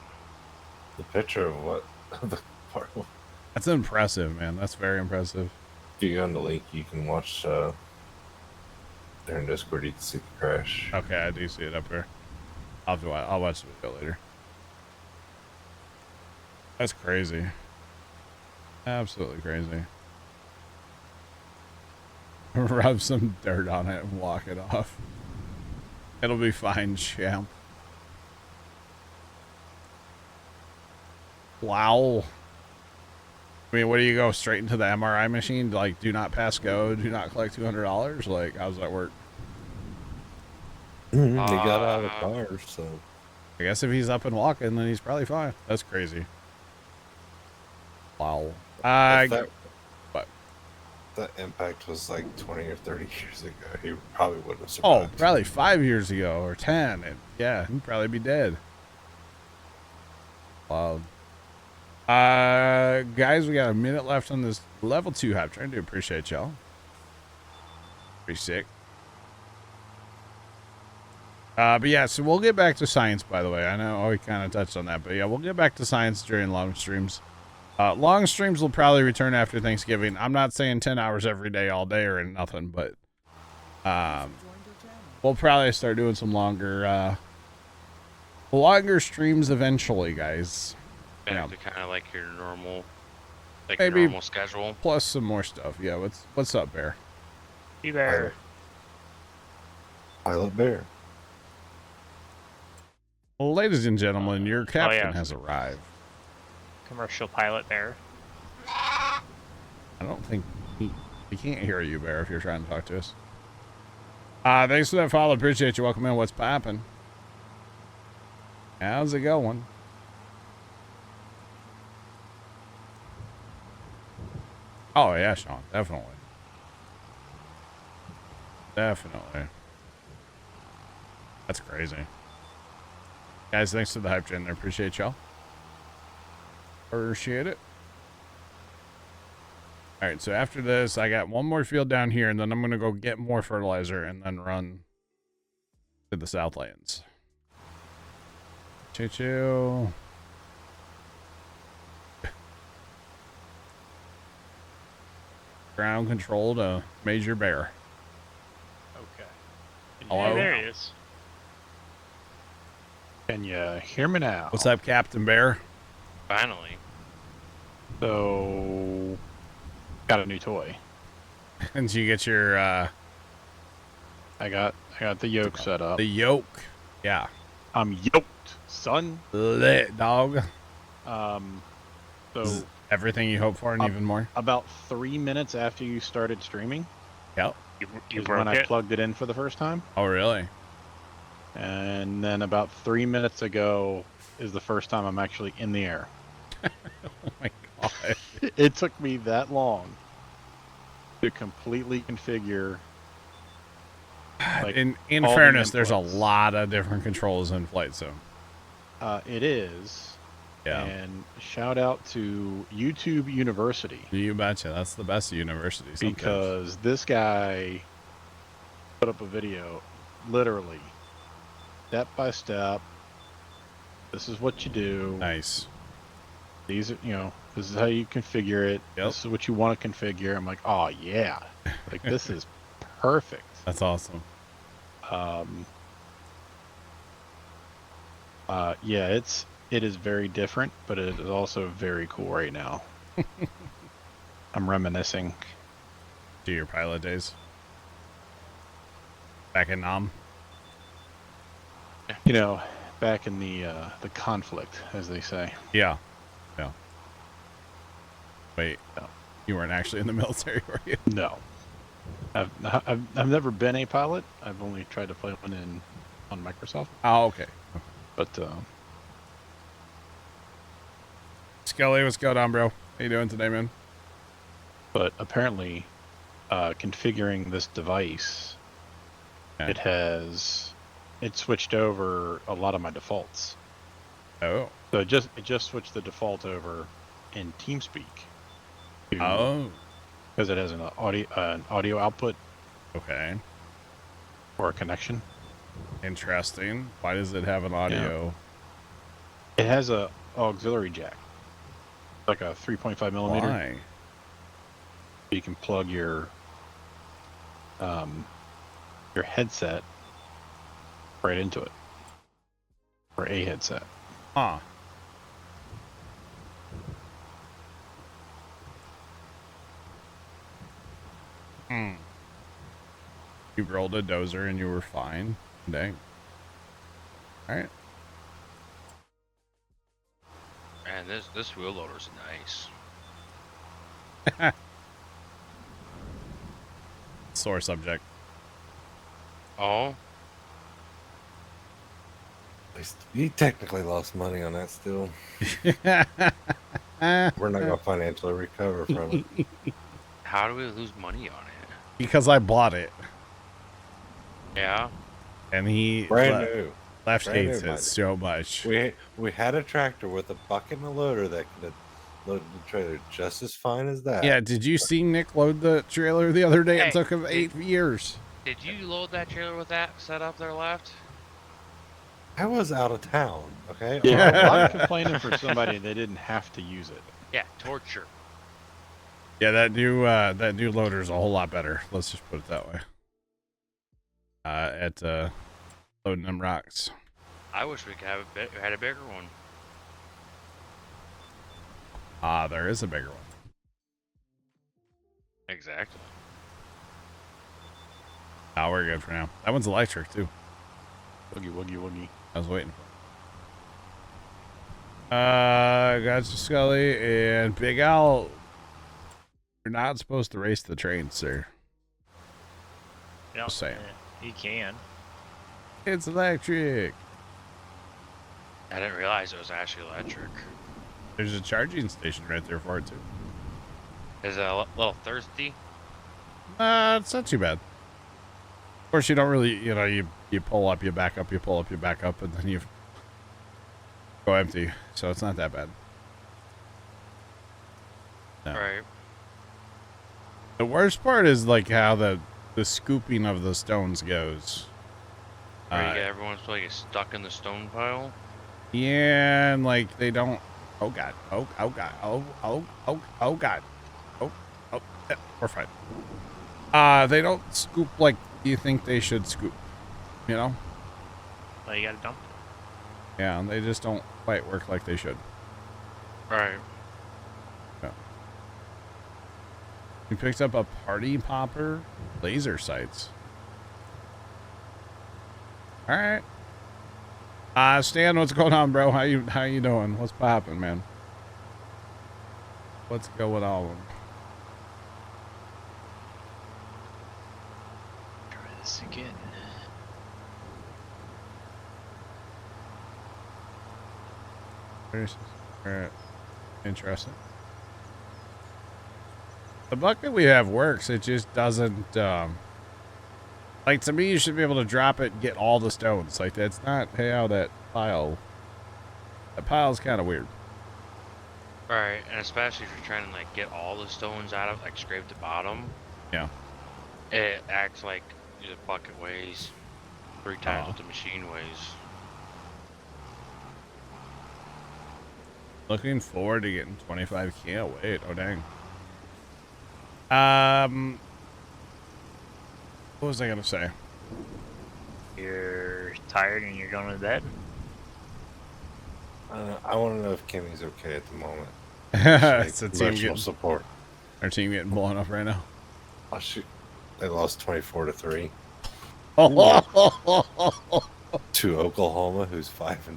The picture of what the part. That's impressive, man. That's very impressive. If you go on the link, you can watch there in Discord. You can see the crash. Okay, I do see it up here. I'll watch the video later. That's crazy. Absolutely crazy. Rub some dirt on it and walk it off. It'll be fine, champ. Wow. I mean, what do you go straight into the MRI machine? Like, do not pass go, do not collect $200? Like, how does that work? He got out of the car, so. I guess if he's up and walking, then he's probably fine. That's crazy. Wow. What? That impact was like 20 or 30 years ago. He probably wouldn't have Oh, survived. probably 5 years ago or 10. Yeah, he'd probably be dead. Wow. Guys, we got a minute left on this level 2 hype train. Do appreciate y'all. Pretty sick. But yeah, so we'll get back to science, by the way. I know we kind of touched on that, but yeah, we'll get back to science during long streams. Long streams will probably return after Thanksgiving. I'm not saying 10 hours every day, all day or nothing, but we'll probably start doing some longer streams eventually, guys. Back to kind of like your normal, Maybe normal schedule. Plus some more stuff. Yeah, what's up, Bear? You bear. Pilot Bear. Well, ladies and gentlemen, your captain yeah. has arrived. Commercial pilot bear. I don't think he can't hear you, Bear, if you're trying to talk to us. Thanks for that follow. Appreciate you. Welcome in. What's poppin'? How's it going? Oh, yeah, Sean. Definitely. Definitely. That's crazy. Guys, thanks for the hype train there. Appreciate y'all. Appreciate it. All right, so after this, I got one more field down here, and then I'm going to go get more fertilizer and then run to the Southlands. Choo-choo. Ground control to Major Bear. Okay. Hello? Hey, there he is. Can you hear me now? What's up, Captain Bear? Finally. So, got a new toy. Did you get your I got the yoke set up. the yoke? Yeah. I'm yoked, son. Lit, dog. So This is everything you hope for and even more. about 3 minutes after you started streaming, Yep. You is broke when I it? plugged it in for the first time. Oh, really? And then about 3 minutes ago is the first time I'm actually in the air. Oh my god. It took me that long to completely configure. Like, in all the fairness, there's a inputs. lot of different controls in Flight Sim. It is. Yeah. And shout out to YouTube University, You betcha. That's the best university. Sometimes. because this guy put up a video, literally, step by step. This is what you do. Nice. These are, this is how you configure it. Yep. This is what you want to configure. I'm like, oh yeah, like this is perfect. That's awesome. Yeah, it is very different, but it is also very cool right now. I'm reminiscing. To your pilot days. Back in Nam. Back in the conflict, as they say. Yeah. Yeah. Wait. No. You weren't actually in the military, were you? No, I've never been a pilot. I've only tried to play one on Microsoft. Oh, okay. But Skelly, what's going on, bro? How you doing today, man? but apparently, configuring this device, Yeah. it switched over a lot of my defaults. Oh. So it just switched the default over in TeamSpeak. Oh. Because it has an audio output Okay. or a connection. Interesting. Why does it have an audio? It has a auxiliary jack, like a 3.5 millimeter. Why? You can plug your headset right into it, or a headset. Huh. You rolled a dozer and you were fine. Dang. All right. Man, this wheel loader's nice. Sore subject. Oh, You technically lost money on that still. We're not going to financially recover from it. how do we lose money on it? Because I bought it. Yeah. And he Brand new. left Brand hates new, it buddy. so much. We had a tractor with a bucket and a loader that could have loaded the trailer just as fine as that. Yeah, did you see Nick load the trailer the other day? Hey, It took him 8 years. Did you load that trailer with that set up there left? I was out of town, okay? Yeah, I'm complaining for somebody that didn't have to use it. Yeah, torture. Yeah, that new loader's a whole lot better. Let's just put it that way. At loading them rocks. I wish we could have had a bigger one. There is a bigger one. Exactly. Oh, we're good for now. That one's electric too. Woogie, woogie, woogie. I was waiting for it. Gotcha, Scully and Big Al. You're not supposed to race the train, sir. You know, Just saying. You can. It's electric. I didn't realize it was actually electric. There's a charging station right there for it too. Is it a little thirsty? It's not too bad. Of course, you don't really, you pull up, you back up, you pull up, you back up, and then you go empty. So it's not that bad. No. Right. The worst part is like how the scooping of the stones goes. Where you get everyone so get stuck in the stone pile. Yeah, and like they don't. Oh god. Oh god. Oh god. Oh. We're fine. They don't scoop like you think they should scoop. You know? Well, you gotta dump it. Yeah, and they just don't quite work like they should. Right. Yeah. We picked up a party popper, laser sights. All right. Stan, what's going on, bro? How you doing? What's poppin', man? What's going on? Try this again. Alright. Interesting. The bucket we have works. It just doesn't, like, to me, you should be able to drop it and get all the stones. Like, that's not how that pile's kind of weird. Right, and especially if you're trying to like get all the stones out of, like scrape the bottom. Yeah. It acts like the bucket weighs 3 times Oh. what the machine weighs. Looking forward to getting 25K. Oh, wait. Oh, dang. What was I gonna say? You're tired and you're going to bed? I want to know if Kimmy's okay at the moment. It's a team Emotional getting, support. our team getting blown up right now. Oh shoot! They lost 24-3 Oh, to Oklahoma, who's 5-5.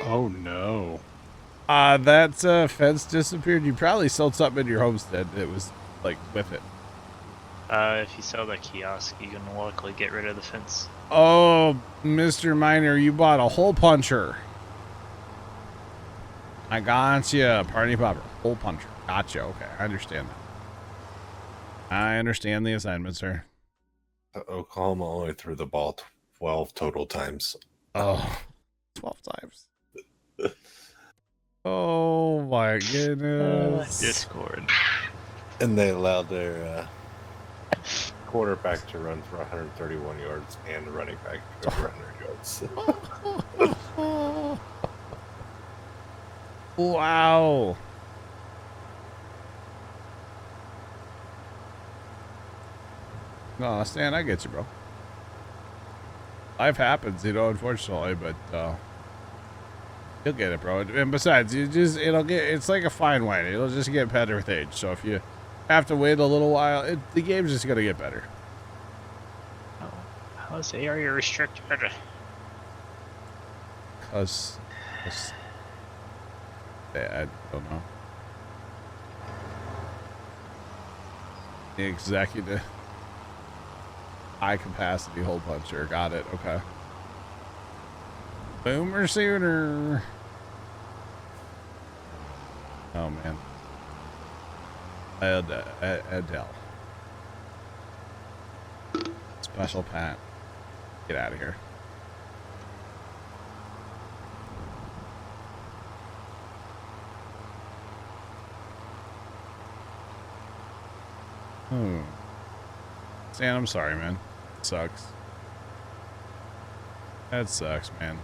Oh no. that fence disappeared. You probably sold something in your homestead that was like with it. If you sell that kiosk, you can luckily get rid of the fence. Oh, Mr. Miner, you bought a hole puncher. I got you, party popper. Hole puncher. Gotcha. Okay, I understand that. I understand the assignment, sir. Oklahoma only threw the ball 12 total times. Oh, 12 times. Oh my goodness. Discord. And they allowed their quarterback to run for 131 yards and the running back over 100 yards. Wow. No, Stan, I get you, bro. Life happens, you know, unfortunately, but you'll get it, bro. And besides, it's like a fine wine. It'll just get better with age. So if you have to wait a little while, the game's just gonna get better. Oh, how's the area restricted? Cause I don't know. The executive high capacity hole puncher. Got it. Okay. Boomer sooner. Oh man. Adele. Special Pat. Get out of here. Stan, I'm sorry, man. It sucks. That sucks, man.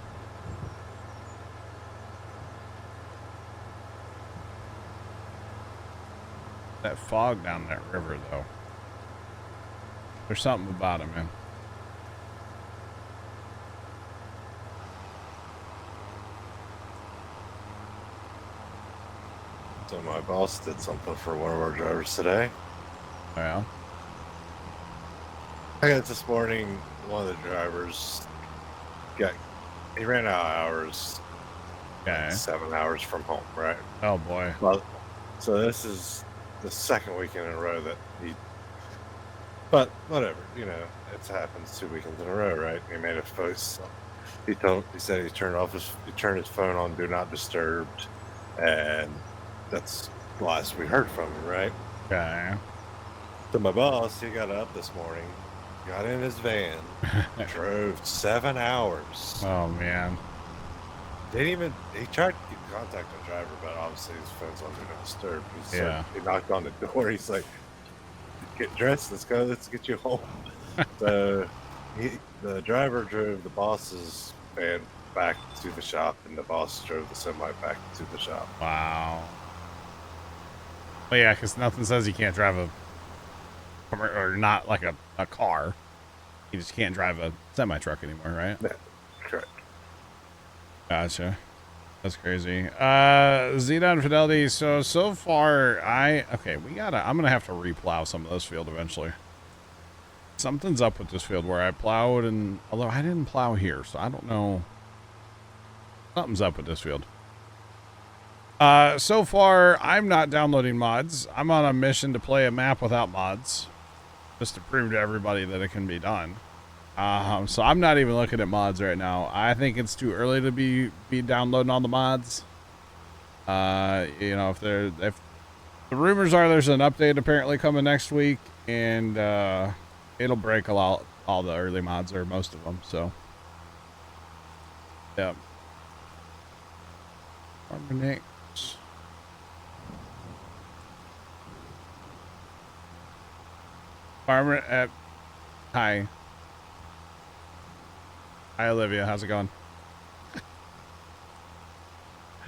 That fog down that river, though. There's something about it, man. So my boss did something for one of our drivers today. Well, I got this morning, one of the drivers he ran out of hours, okay. 7 hours from home, right? Oh boy. Well, so this is the second weekend in a row that but whatever, you know, it happens 2 weekends in a row, right? He made a post. So he said he turned his phone on Do Not Disturb, and that's the last we heard from him, right? Okay. So my boss, he got up this morning, got in his van, drove 7 hours. Oh man. He tried to keep contact with the driver, but obviously his phone's on Do Not Disturb. Yeah. He knocked on the door. He's like, "Get dressed. Let's get you home." So the driver drove the boss's van back to the shop, and the boss drove the semi back to the shop. Wow. Well, yeah, because nothing says you can't drive a, or not like a car. You just can't drive a semi-truck anymore, right? Yeah, correct. Gotcha. That's crazy. Zedon Fidelity. So far, okay, I'm gonna have to replow some of this field eventually. Something's up with this field where I plowed, and although I didn't plow here, so I don't know. Something's up with this field. So far, I'm not downloading mods. I'm on a mission to play a map without mods, just to prove to everybody that it can be done. So I'm not even looking at mods right now. I think it's too early to be downloading all the mods. You know, if the rumors are there's an update apparently coming next week, and it'll break all the early mods or most of them. So, yeah. Farmer Nick. Farmer, hi. Hi, Olivia. How's it going?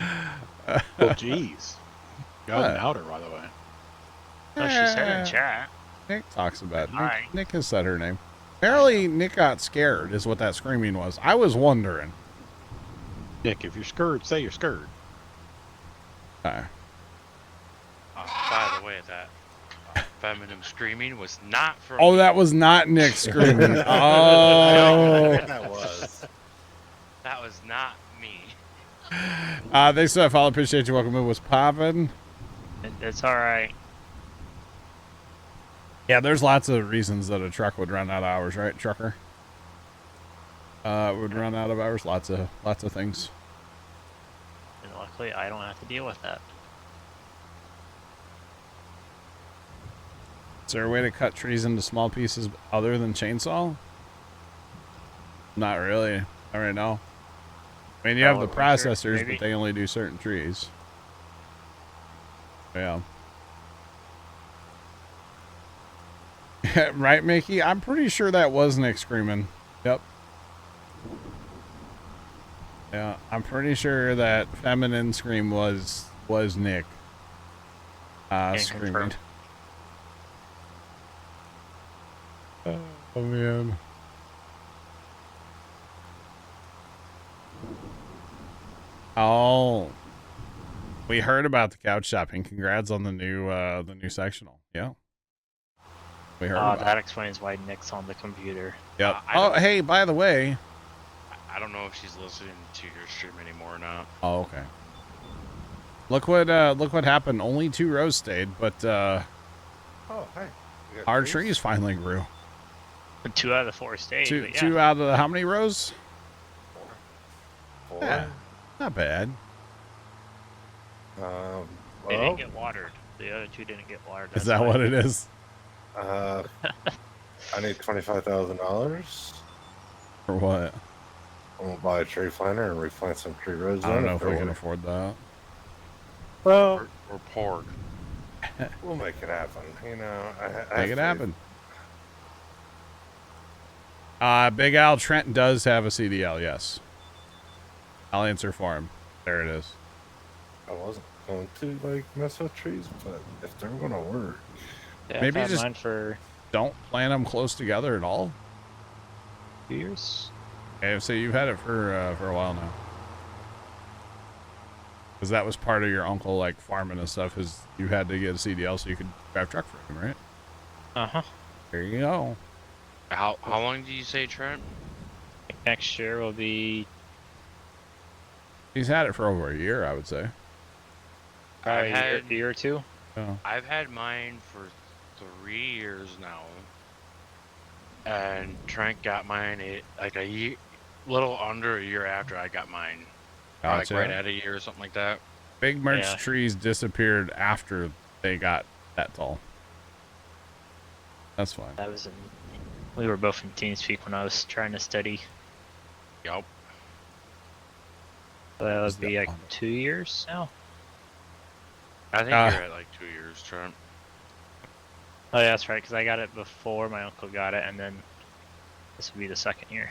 Oh, jeez. Got an outer, by the way. Oh, she said in chat. Nick talks about Hi. Nick has said her name. Apparently, Nick got scared, is what that screaming was. I was wondering. Nick, if you're scared, say you're scared. By the way, that feminine screaming was not from. Oh, that was not Nick screaming. Oh. That was. That was not me. Thanks for that follow. Appreciate you. Welcome. It was popping. It's all right. Yeah, there's lots of reasons that a truck would run out of hours, right, trucker? Would run out of hours. Lots of things. And luckily, I don't have to deal with that. Is there a way to cut trees into small pieces other than chainsaw? Not really. Not right now. I mean, you have the processors, but they only do certain trees. Yeah. Right, Mickey? I'm pretty sure that was Nick screaming. Yep. Yeah, I'm pretty sure that feminine scream was Nick. Screaming. Confirm. Oh man. Oh, we heard about the couch shopping. Congrats on the new sectional. Yeah, we heard. About That explains why Nick's on the computer. Yep. Oh, hey, by the way. I don't know if she's listening to your stream anymore or not. Oh, okay. Look what happened. Only 2 rows stayed, but Oh, hey. our trees finally grew. 2 out of the 4 stayed. Two, but yeah. 2 out of the how many rows? 4. Yeah, not bad. They didn't get watered. The other 2 didn't get watered. Is that what it is? I need $25,000. For what? I'm gonna buy a tree planter and replant some tree rows. I don't know in if we can afford that. Well, Or pork. we'll make it happen. You know, Make it happen. Big Al Trent does have a CDL, yes. I'll answer for him. There it is. I wasn't going to like mess with trees, but if they're gonna work, Yeah, Maybe I've had just- mine for Don't plant them close together at all. 2 years. Okay, so you've had it for a while now. Because that was part of your uncle like farming and stuff. Is you had to get a CDL so you could drive truck for him, right? Uh-huh. There you go. How long did you say, Trent? Next year will be He's had it for over a year, I would say. probably had- a year or 2. Oh. I've had mine for 3 years now, and Trent got mine a little under a year after I got mine. Gotcha. Like right at a year or something like that. Big merch Yeah. trees disappeared after they got that tall. That's fine. That was in. We were both in TeamSpeak when I was trying to study. Yup. So that Is would be that like on? 2 years now. I think you're at like 2 years, Trent. Oh yeah, that's right. Because I got it before my uncle got it, and then this would be the 2nd year.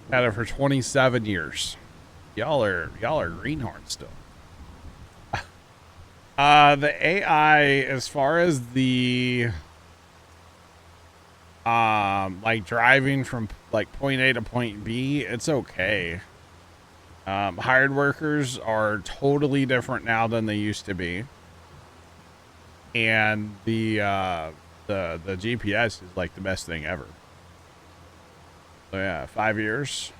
Had it for 27 years. Y'all are greenhorns still. The AI, as far as the like driving from like point A to point B, it's okay. Hired workers are totally different now than they used to be. And the GPS is like the best thing ever. So yeah, 5 years.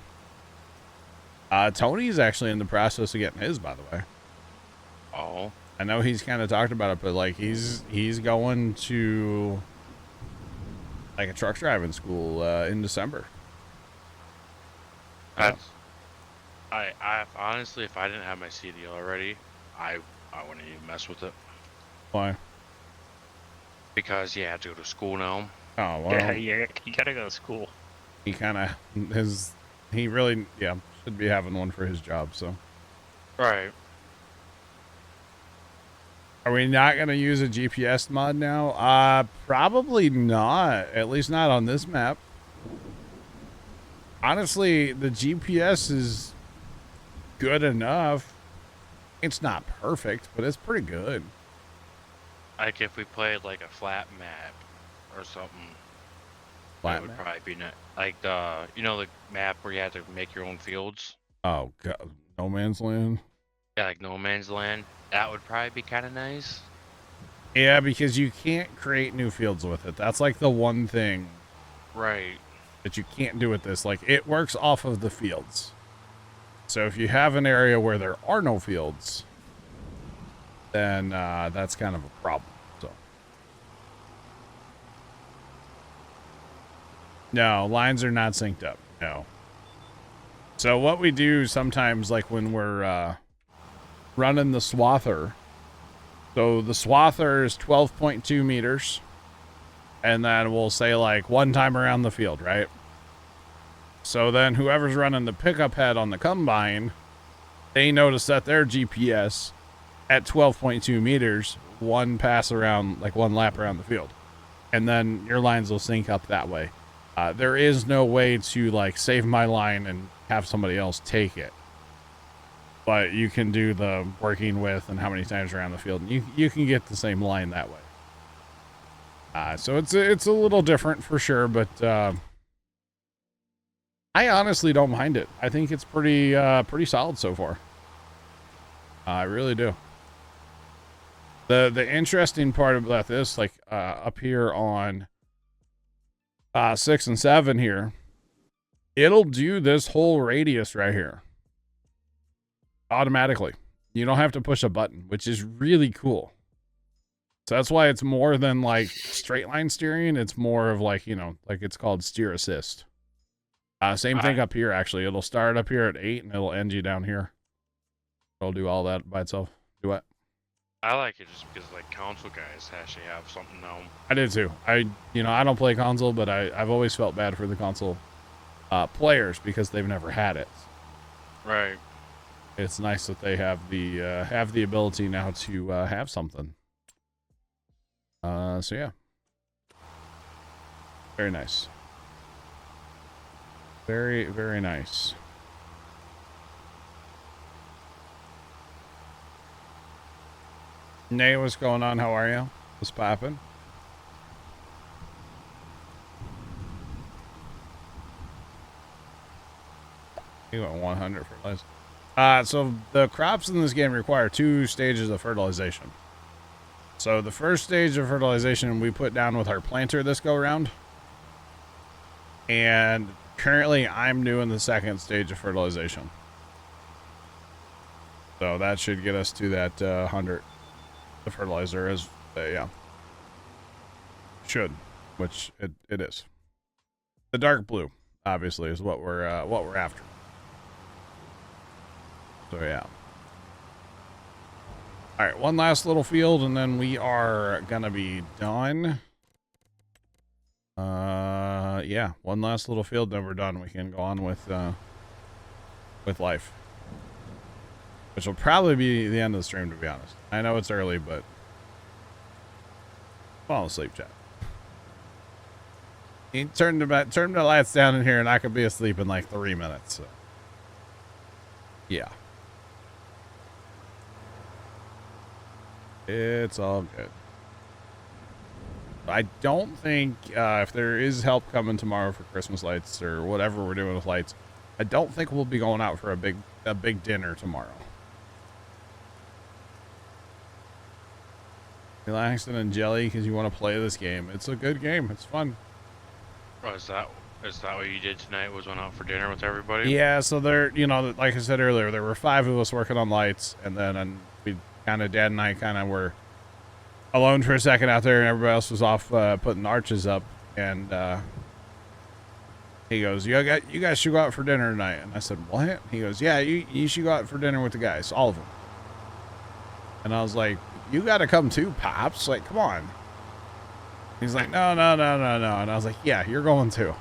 Tony's actually in the process of getting his, by the way. Oh. I know he's kind of talked about it, but like he's going to like a truck driving school in December. That's, I honestly, if I didn't have my CDL already, I wouldn't even mess with it. Why? Because you have to go to school now. Oh well. Yeah, you gotta go to school. He kind of he really should be having one for his job. So Right. are we not going to use a GPS mod now? Probably not. At least not on this map. Honestly, the GPS is good enough. It's not perfect, but it's pretty good. Like if we played like a flat map or something, Flat that would map? probably be like the the map where you have to make your own fields. Oh God, No Man's Land. Yeah, like No Man's Land. That would probably be kind of nice. Yeah, because you can't create new fields with it. That's like the one thing Right. that you can't do with this. Like it works off of the fields. So if you have an area where there are no fields, then that's kind of a problem. So no, lines are not synced up. No. So what we do sometimes, like when we're running the swather, so the swather is 12.2 meters, and then we'll say like one time around the field, right? So then whoever's running the pickup head on the combine, they know to set their GPS at 12.2 meters, one pass around, like one lap around the field. And then your lines will sync up that way. There is no way to like save my line and have somebody else take it. But you can do the working with and how many times around the field. And you can get the same line that way. So it's a little different for sure, but I honestly don't mind it. I think it's pretty solid so far. I really do. The interesting part about this, like up here on 6 and 7 here, it'll do this whole radius right here automatically. You don't have to push a button, which is really cool. So that's why it's more than like straight line steering. It's more of like, like it's called steer assist. Same thing up here, actually. It'll start up here at 8 and it'll end you down here. It'll do all that by itself. Do what? I like it just because like console guys actually have something now. I did too. I don't play console, but I've always felt bad for the console players because they've never had it. Right. It's nice that they have the ability now to have something. So yeah. Very nice. Very, very nice. Nay, what's going on? How are you? What's poppin'? You went 100 fertilizer. So the crops in this game require 2 stages of fertilization. So the first stage of fertilization we put down with our planter this go around. And currently I'm doing the second stage of fertilization. So that should get us to that 100. The fertilizer is, yeah. Should, which it is. The dark blue, obviously, is what we're after. So yeah. All right, one last little field, and then we are gonna be done. Yeah, one last little field, then we're done. We can go on with life, which will probably be the end of the stream, to be honest. I know it's early, but fall asleep, chat. You turn the lights down in here, and I could be asleep in like 3 minutes. So. Yeah. It's all good. I don't think if there is help coming tomorrow for Christmas lights or whatever we're doing with lights, I don't think we'll be going out for a big dinner tomorrow. Relaxing and jelly because you want to play this game. It's a good game. It's fun. Oh, is that what you did tonight? Was went out for dinner with everybody? Yeah, so there, you know, like I said earlier, there were 5 of us working on lights, and then we kind of, Dad and I kind of were alone for a second out there, and everybody else was off putting arches up. And he goes, you guys should go out for dinner tonight. And I said, what? He goes, yeah, you should go out for dinner with the guys, all of them. And I was like, you got to come too, Pops. Like, come on. He's like, no. And I was like, yeah, you're going too.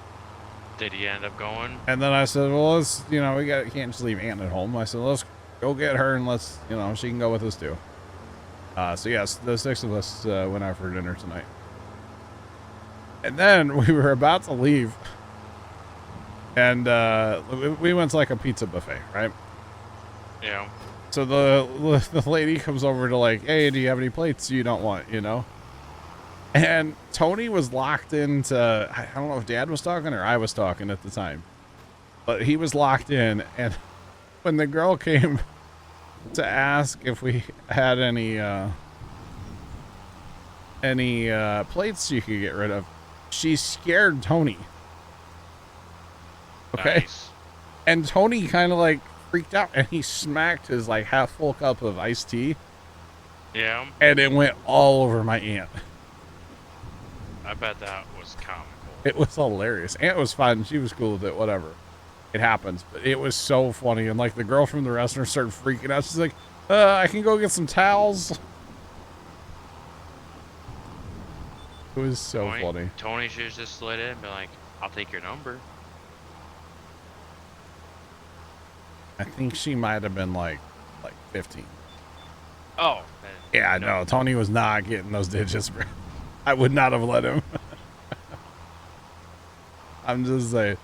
Did he end up going? And then I said, well, let's, you know, can't just leave Aunt at home. I said, let's go get her and let's, you know, she can go with us too. So yes, the 6 of us went out for dinner tonight. And then we were about to leave. And we went to like a pizza buffet, right? Yeah. So the lady comes over to like, hey, do you have any plates you don't want, you know? And Tony was locked into, I don't know if Dad was talking or I was talking at the time, but he was locked in. And when the girl came to ask if we had any plates you could get rid of, she scared Tony. Okay. Nice. And Tony kind of like freaked out and he smacked his like half full cup of iced tea. Yeah. And it went all over my aunt. I bet that was comical. It was hilarious. Aunt was fine. She was cool with it. Whatever. It happens. But it was so funny. And like the girl from the restaurant started freaking out. She's like, I can go get some towels. It was so funny. Tony should have just slid in and be like, I'll take your number. I think she might have been like 15. Oh. Yeah, no, Tony was not getting those digits. I would not have let him. I'm just saying.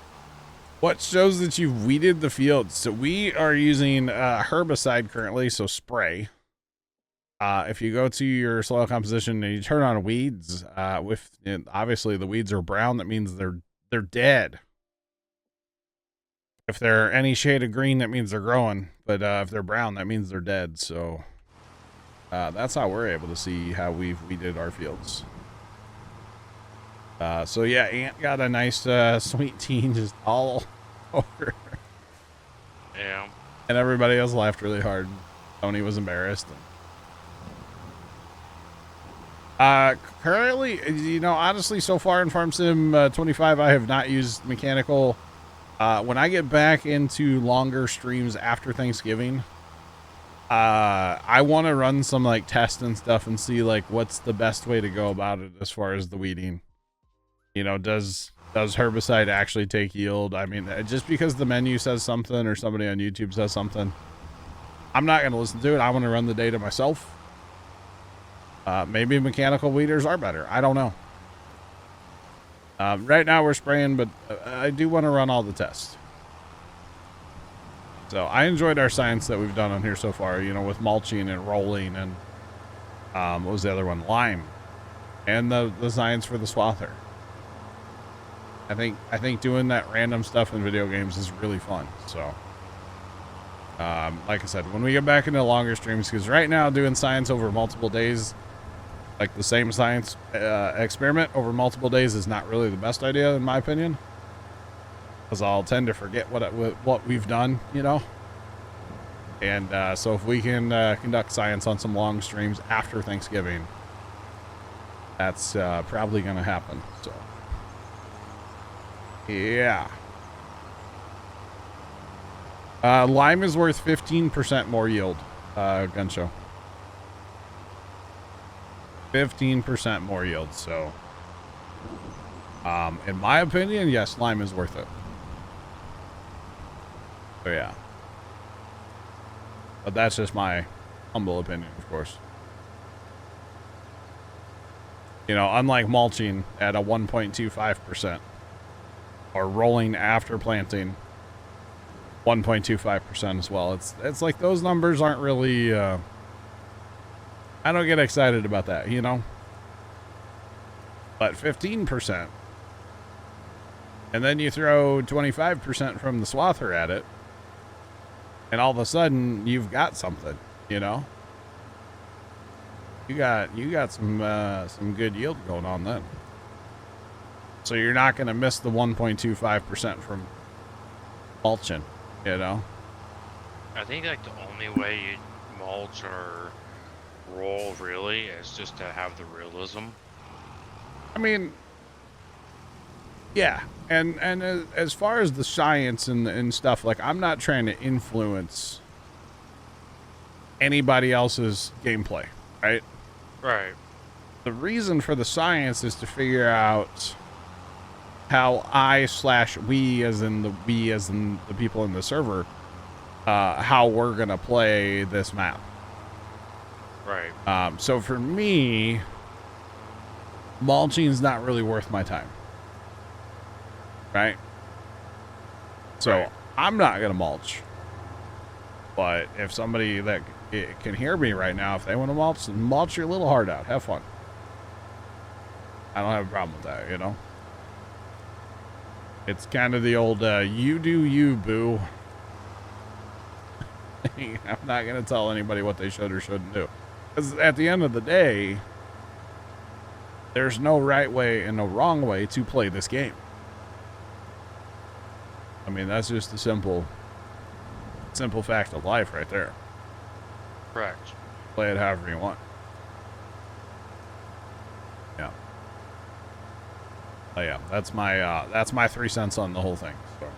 What shows that you've weeded the fields? So we are using herbicide currently, so spray. If you go to your soil composition and you turn on weeds, obviously the weeds are brown, that means they're dead. If they're any shade of green, that means they're growing. But if they're brown, that means they're dead. So that's how we're able to see how we've weeded our fields. So yeah, Aunt got a nice sweet teen just all over. Yeah. And everybody else laughed really hard. Tony was embarrassed. Currently, you know, honestly, so far in Farm Sim 25, I have not used mechanical. When I get back into longer streams after Thanksgiving, I want to run some like tests and stuff and see like what's the best way to go about it as far as the weeding. You know, does herbicide actually take yield? I mean, just because the menu says something or somebody on YouTube says something, I'm not going to listen to it. I want to run the data myself. Maybe mechanical weeders are better. I don't know. Right now we're spraying, but I do want to run all the tests. So I enjoyed our science that we've done on here so far, you know, with mulching and rolling and what was the other one? Lime. And the science for the swather. I think doing that random stuff in video games is really fun. So like I said, when we get back into longer streams, because right now doing science over multiple days, like the same science experiment over multiple days, is not really the best idea in my opinion, because I'll tend to forget what we've done, you know. And so if we can conduct science on some long streams after Thanksgiving, that's probably going to happen. So yeah. Lime is worth 15% more yield, gun show. 15% more yield. So, in my opinion, yes, lime is worth it. So yeah. But that's just my humble opinion, of course. You know, unlike mulching at a 1.25%. Or rolling after planting 1.25% as well. It's like those numbers aren't really I don't get excited about that, you know? But 15%. And then you throw 25% from the swather at it. And all of a sudden, you've got something, you know? You got some good yield going on then. So you're not going to miss the 1.25% from mulching, you know? I think like the only way you mulch or roll really is just to have the realism. I mean, yeah. And as far as the science and stuff, like, I'm not trying to influence anybody else's gameplay, right? Right. The reason for the science is to figure out how we, as in the people in the server, how we're gonna play this map. Right. So for me, mulching is not really worth my time. Right? So Right. I'm not gonna mulch. But if somebody that can hear me right now, if they want to mulch your little heart out. Have fun. I don't have a problem with that, you know? It's kind of the old, you do you, boo. I'm not going to tell anybody what they should or shouldn't do. Because at the end of the day, there's no right way and no wrong way to play this game. I mean, that's just a simple fact of life right there. Correct. Play it however you want. Yeah. Oh yeah, that's my 3 cents on the whole thing. So,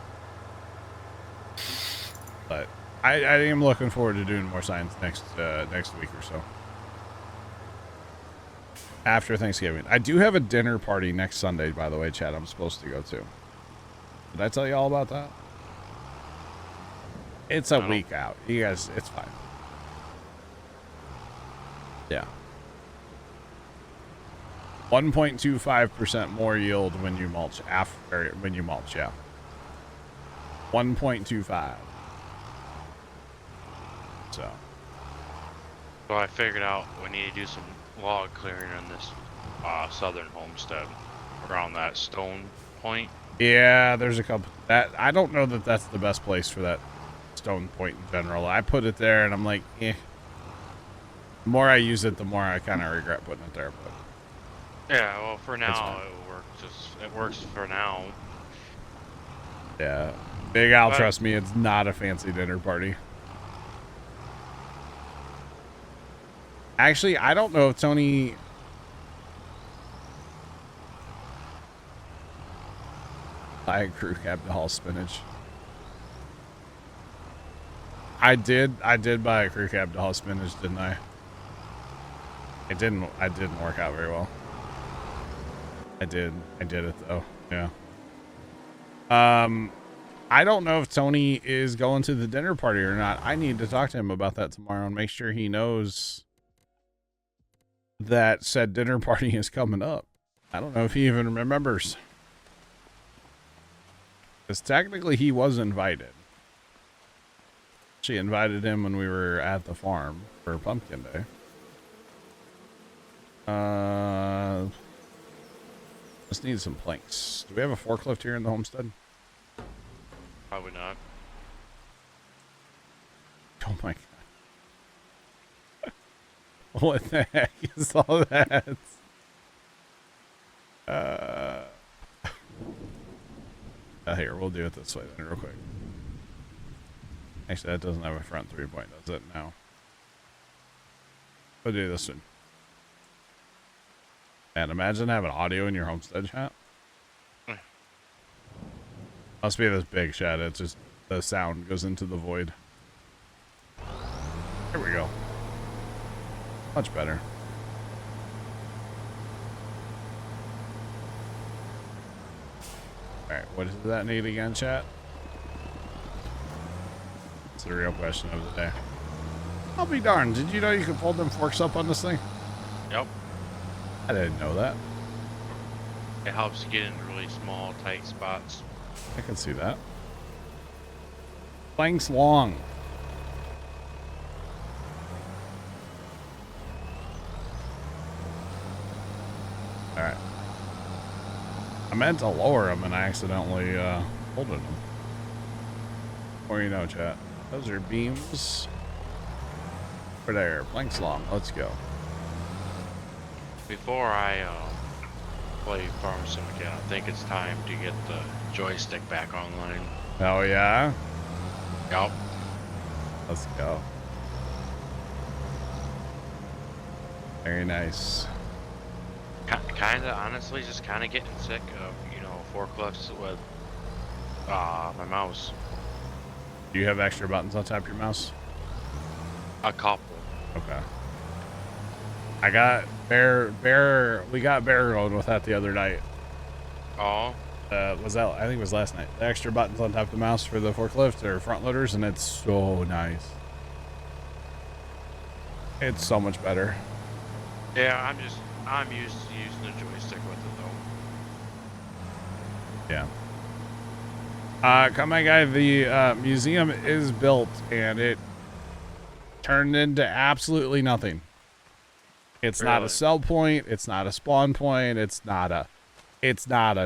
but I am looking forward to doing more science next week or so. After Thanksgiving, I do have a dinner party next Sunday, by the way, Chad. I'm supposed to go to. Did I tell you all about that? It's a week out. You guys, it's fine. Yeah. 1.25% more yield when you mulch yeah. 1.25. So I figured out we need to do some log clearing on this southern homestead around that stone point. yeah, there's a couple that I don't know that that's the best place for that stone point in general. I put it there and I'm like, eh. The more I use it, the more I kind of regret putting it there. But Yeah, well, for now it works for now. yeah, Big Al, trust me, it's not a fancy dinner party. Actually, I don't know if Tony. Buy a crew cab to haul spinach. I did buy a crew cab to haul spinach, didn't I? It didn't work out very well. I did it though. Yeah. I don't know if Tony is going to the dinner party or not. I need to talk to him about that tomorrow and make sure he knows that said dinner party is coming up. I don't know if he even remembers. Because technically he was invited. She invited him when we were at the farm for Pumpkin Day. Just need some planks. Do we have a forklift here in the homestead? Probably not. Oh my god. What the heck is all that? Here, we'll do it this way then real quick. Actually, that doesn't have a front 3-point, does it? No. We'll do this one. And imagine having audio in your homestead, chat. Must be this big shed. It's just the sound goes into the void. Here we go. Much better. Alright, what does that need again, chat? That's the real question of the day. I'll be darned. Did you know you could fold them forks up on this thing? Yep. I didn't know that. It helps you get in really small, tight spots. I can see that. Planks long. All right. I meant to lower them and I accidentally folded them. Or you know, chat. Those are beams. Over there. Planks long. Let's go. Before I play Farm Syndicate, I think it's time to get the joystick back online. Oh, yeah? Yup. Let's go. Very nice. Kind of, honestly, just kind of getting sick of, you know, forklifts with my mouse. Do you have extra buttons on top of your mouse? A couple. Okay. I got we got bear going with that the other night. Oh. Was that, I think it was last night. The extra buttons on top of the mouse for the forklift or front loaders, and it's so nice. It's so much better. Yeah, I'm used to using the joystick with it though. Yeah. Come on, guy. The museum is built, and it turned into absolutely nothing. It's not a sell point. It's not a spawn point. It's not a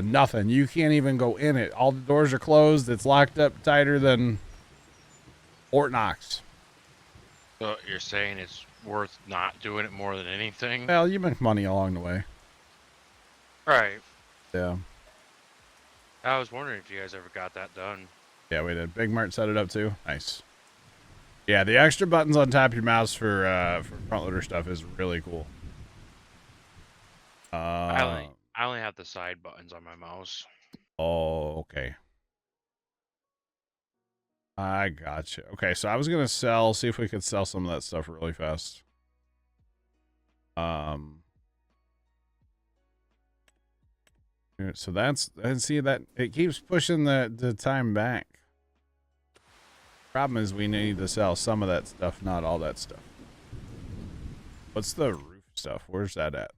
nothing. You can't even go in it. All the doors are closed. It's locked up tighter than Fort Knox. So you're saying it's worth not doing it more than anything? Well, you make money along the way. Right. Yeah. I was wondering if you guys ever got that done. Yeah, we did. Big Mart set it up too. Nice. Yeah, the extra buttons on top of your mouse for front loader stuff is really cool. I only have the side buttons on my mouse. Oh, okay. I gotcha. Okay, so I was gonna see if we could sell some of that stuff really fast. So that's, and see that it keeps pushing the time back. Problem is we need to sell some of that stuff, not all that stuff. What's the roof stuff? Where's that at?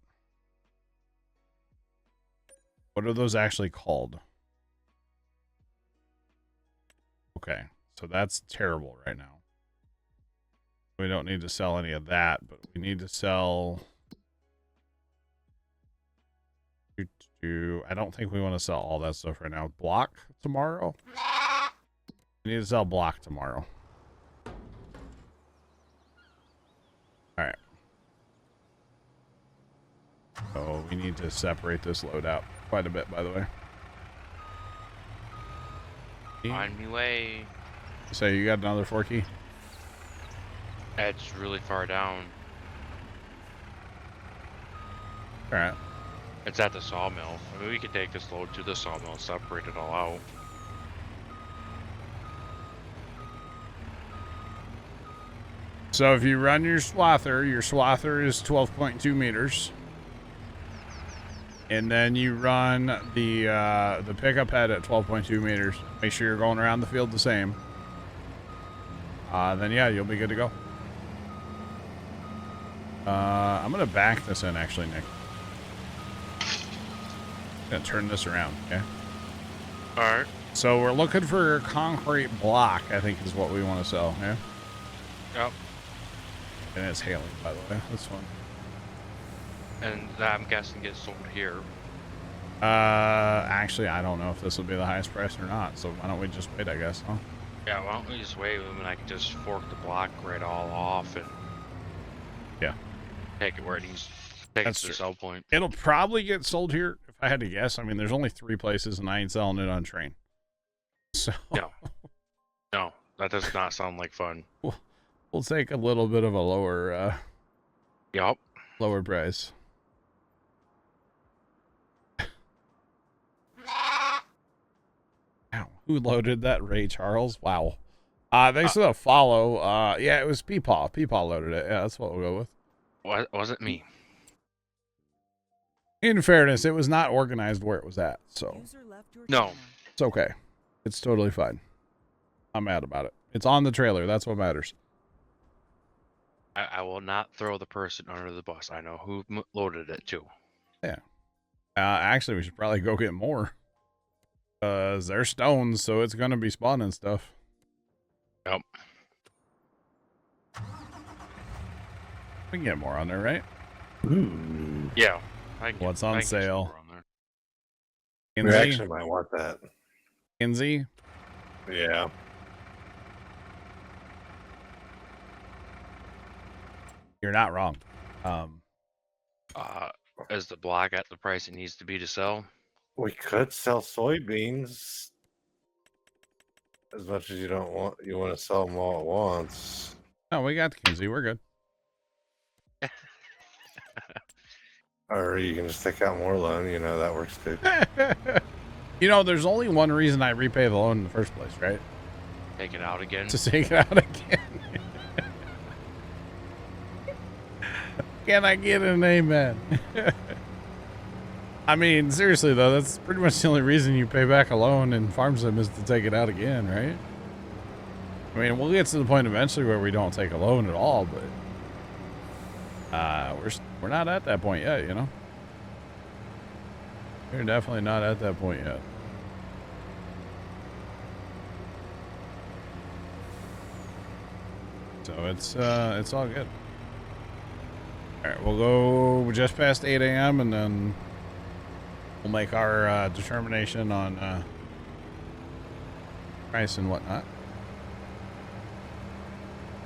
What are those actually called? Okay, so that's terrible right now. We don't need to sell any of that, but we need to sell... I don't think we want to sell all that stuff right now. Block tomorrow? We need to sell block tomorrow. Alright. So we need to separate this load out quite a bit, by the way. On me way. So you got another 4 key? It's really far down. Alright. It's at the sawmill. I mean, we could take this load to the sawmill and separate it all out. So if you run your swather is 12.2 meters. And then you run the pickup head at 12.2 meters. Make sure you're going around the field the same. Then yeah, you'll be good to go. I'm gonna back this in actually, Nick. I'm gonna turn this around, okay? Alright. So we're looking for concrete block, I think is what we want to sell, yeah? Yep. And it's hailing, by the way. That's fun. And I'm guessing gets sold here. Actually, I don't know if this will be the highest price or not, so why don't we just wait, I guess, huh? Yeah, why don't we just wait and I can just fork the block right all off and yeah, take it where it needs. Take That's it to the true. sell point. It'll probably get sold here, if I had to guess. I mean, there's only 3 places, and I ain't selling it on train. So No, that does not sound like fun. We'll take a little bit of a lower, Yup. lower price. Ow, who loaded that? Ray Charles? Wow. Thanks for the follow. Yeah, it was Peepaw. Peepaw loaded it. Yeah, that's what we'll go with. What was it? Me? In fairness, it was not organized where it was at, so No. it's okay. It's totally fine. I'm mad about it. It's on the trailer. That's what matters. I will not throw the person under the bus. I know who loaded it too. Yeah. Actually, we should probably go get more. They're stones, so it's gonna be spawning stuff. Yep. We can get more on there, right? Yeah. I can What's I on can get some sale? more on there. We Kinsey? actually might want that. Kinsey? Yeah. You're not wrong. Is the block at the price it needs to be to sell? We could sell soybeans as much as you want to sell them all at once. No, we got the Kinsey. We're good. Or you can just take out more loan, that works too. You know, there's only one reason I repay the loan in the first place, right? Take it out again. To take it out again. Can I get an amen? I mean, seriously though, that's pretty much the only reason you pay back a loan in farm sim is to take it out again, right? I mean, we'll get to the point eventually where we don't take a loan at all, but we're not at that point yet, you know? We're definitely not at that point yet. So it's all good. All right, we'll go just past 8 a.m. and then we'll make our determination on price and whatnot.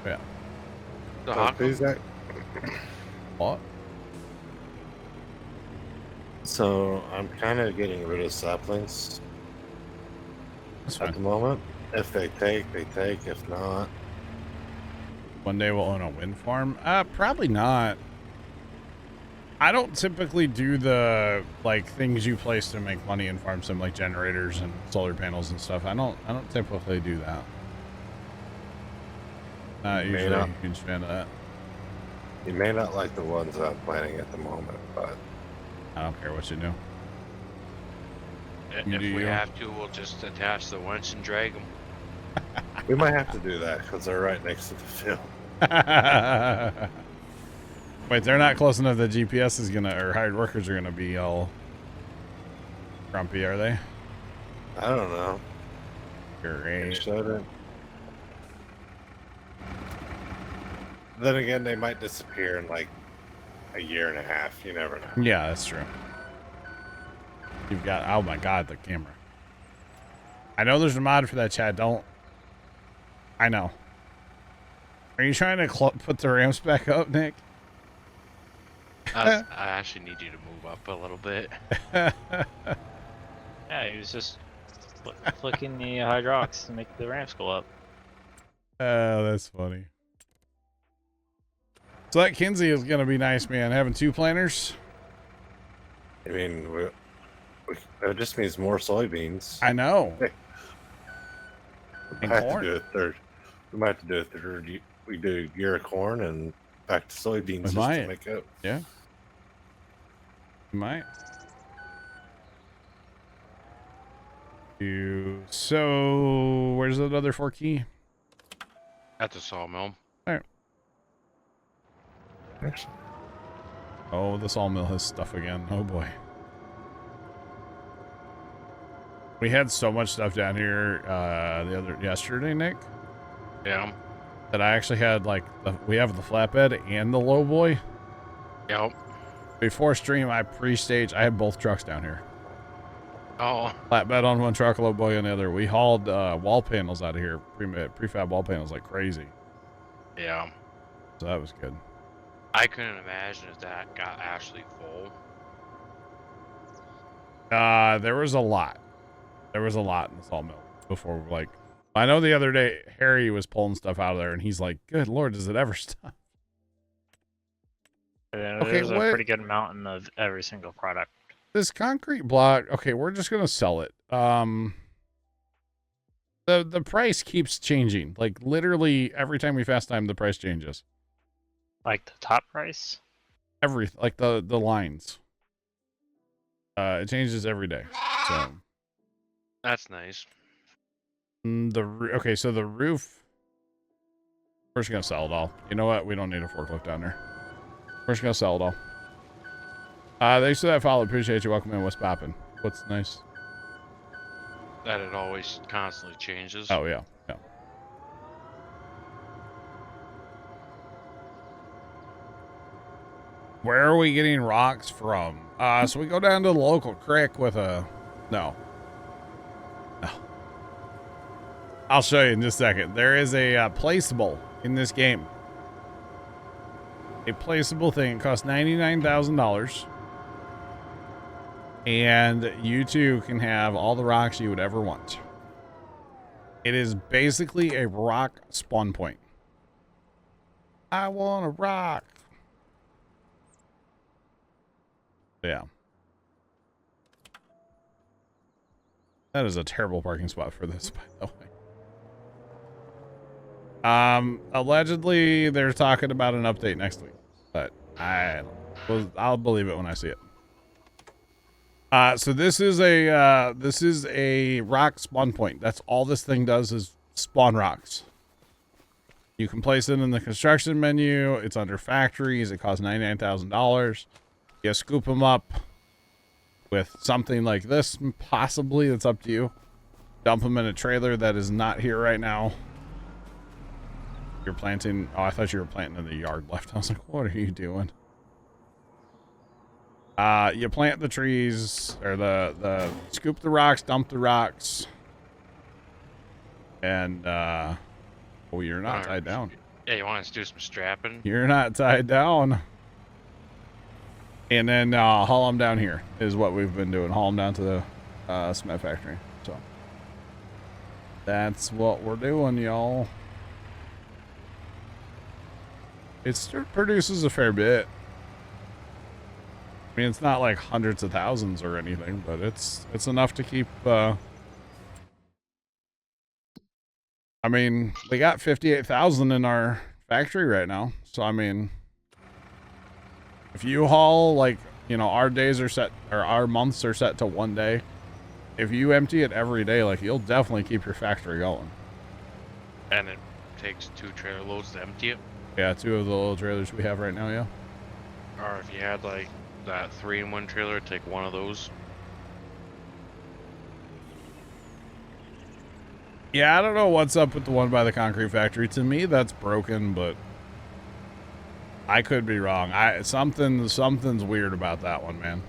Yeah. So how come- What? So I'm kind of getting rid of saplings That's at fine. the moment. If they take, they take. If not, One day we'll own a wind farm. Probably not. I don't typically do the like things you place to make money in farm sim, like generators and solar panels and stuff. I don't typically do that. Not usually a huge fan of that. you may not like the ones I'm planning at the moment, but I don't care what you do. If You do we you. have to, we'll just attach the winch and drag them. we might have to do that because they're right next to the field. Wait, they're not close enough that GPS is gonna, or hired workers are gonna be all grumpy, are they? I don't know. They Great. shouldn't. Then again, they might disappear in like a year and a half. You never know. Yeah, that's true. You've got, oh my god, the camera. I know there's a mod for that, Chad. Don't. I know. Are you trying to put the ramps back up, Nick? I actually need you to move up a little bit. Yeah, he was just flicking the hydraulics to make the ramps go up. Oh, that's funny. So that Kinsey is gonna be nice, man. Having 2 planters. I mean, it just means more soybeans. I know. We And might have to corn. do a third. We might have to do a third. We do a year of corn and back to soybeans just might. to make up. Yeah. You might. So where's that other 4 key? At the sawmill. Actually, Oh, the sawmill has stuff again. Oh boy. We had so much stuff down here yesterday, Nick, Yeah. that I actually had like we have the flatbed and the low boy. Yep. Before stream, I had both trucks down here. Oh. Flatbed on one truck, low boy on the other. We hauled wall panels out of here, prefab wall panels like crazy. Yeah. So that was good. I couldn't imagine if that got actually full. There was a lot. There was a lot in the sawmill before. Like, I know the other day Harry was pulling stuff out of there, and he's like, "Good Lord, does it ever stop?" Okay, There's a what- pretty good mountain of every single product. This concrete block. Okay, we're just gonna sell it. The price keeps changing. Like literally every time we fast time, the price changes. Like the top price? Like the lines. It changes every day. So. That's nice. Okay, so the roof. We're just gonna sell it all. You know what? We don't need a forklift down there. We're just gonna sell it all. Thanks for that follow. Appreciate you. Welcome in. What's poppin'? What's nice? That it always constantly changes. Oh yeah, yeah. Where are we getting rocks from? So we go down to the local creek with a... No. I'll show you in just a second. There is a placeable in this game. A placeable thing. It costs $99,000. And you too can have all the rocks you would ever want. It is basically a rock spawn point. I want a rock. Yeah. That is a terrible parking spot for this, by the way. Allegedly, they're talking about an update next week, but I'll believe it when I see it. So this is a rock spawn point. That's all this thing does is spawn rocks. You can place it in the construction menu. It's under factories. It costs $99,000. You scoop them up with something like this, possibly. It's up to you. Dump them in a trailer that is not here right now. You're planting. Oh, I thought you were planting in the yard left. I was like, what are you doing? You plant the trees, or the scoop the rocks, dump the rocks, and oh, you're not tied down. Yeah, you want us to do some strapping? You're not tied down. And then haul them down here is what we've been doing. Haul them down to the cement factory. So that's what we're doing, y'all. It still produces a fair bit. I mean, it's not like hundreds of thousands or anything, but it's enough to keep. I mean, we got 58,000 in our factory right now, so I mean, if you haul, like, you know, our days are set, or our months are set to 1 day. If you empty it every day, like, you'll definitely keep your factory going. And it takes 2 trailer loads to empty it? Yeah, 2 of the little trailers we have right now, yeah. Or if you had, like, that 3-in-1 trailer, take 1 of those. Yeah, I don't know what's up with the one by the concrete factory. To me, that's broken, but I could be wrong. Something's weird about that one, man.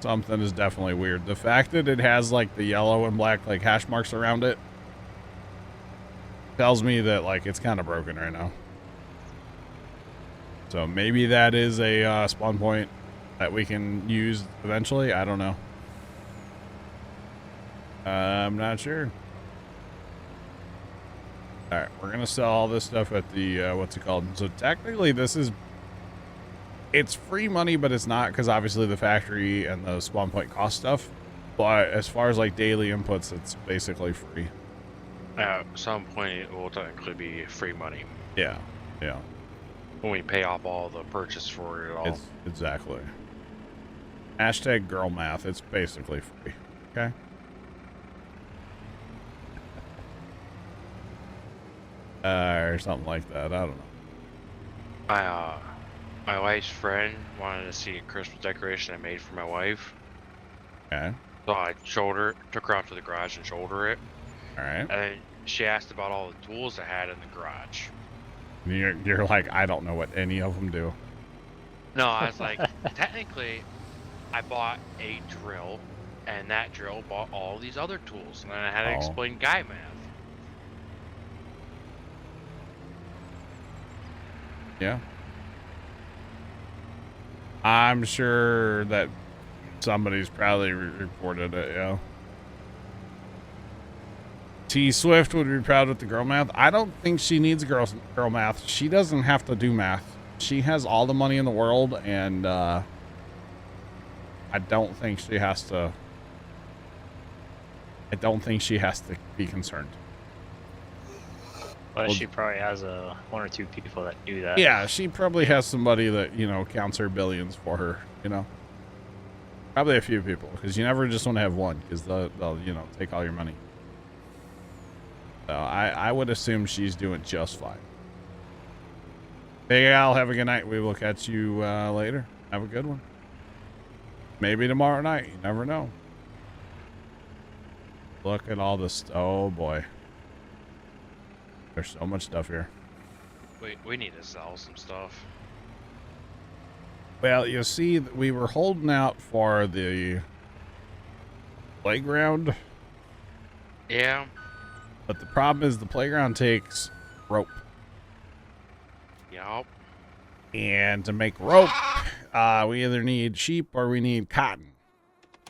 Something is definitely weird. The fact that it has like the yellow and black like hash marks around it tells me that like it's kind of broken right now. So maybe that is a spawn point that we can use eventually. I don't know. I'm not sure. All right, we're gonna sell all this stuff at the what's it called? So technically, it's free money, but it's not, because obviously the factory and the spawn point cost stuff. But as far as like daily inputs, it's basically free. At some point, it will technically be free money. Yeah, yeah. When we pay off all the purchase for it all. Exactly. Hashtag girl math. It's basically free. Okay. Or something like that. I don't know. My wife's friend wanted to see a Christmas decoration I made for my wife. Okay. So I took her out to the garage and showed her it. All right. And then she asked about all the tools I had in the garage. You're like, I don't know what any of them do. No, I was like, technically, I bought a drill, and that drill bought all these other tools, and then I had to explain guy math. Yeah. I'm sure that somebody's probably reported it, yeah. T Swift would be proud with the girl math. I don't think she needs girl math. She doesn't have to do math. She has all the money in the world, and I don't think she has to. I don't think she has to be concerned. Well, she probably has 1 or 2 people that do that. Yeah, she probably has somebody that, you know, counts her billions for her, you know. Probably a few people, because you never just want to have one, because they'll, you know, take all your money. So I would assume she's doing just fine. Hey, Al, have a good night. We will catch you later. Have a good one. Maybe tomorrow night. You never know. Look at all this. Oh, boy. There's so much stuff here. We need to sell some stuff. Well, you see, we were holding out for the playground, Yeah. but the problem is the playground takes rope. Yup. And to make rope, we either need sheep or we need cotton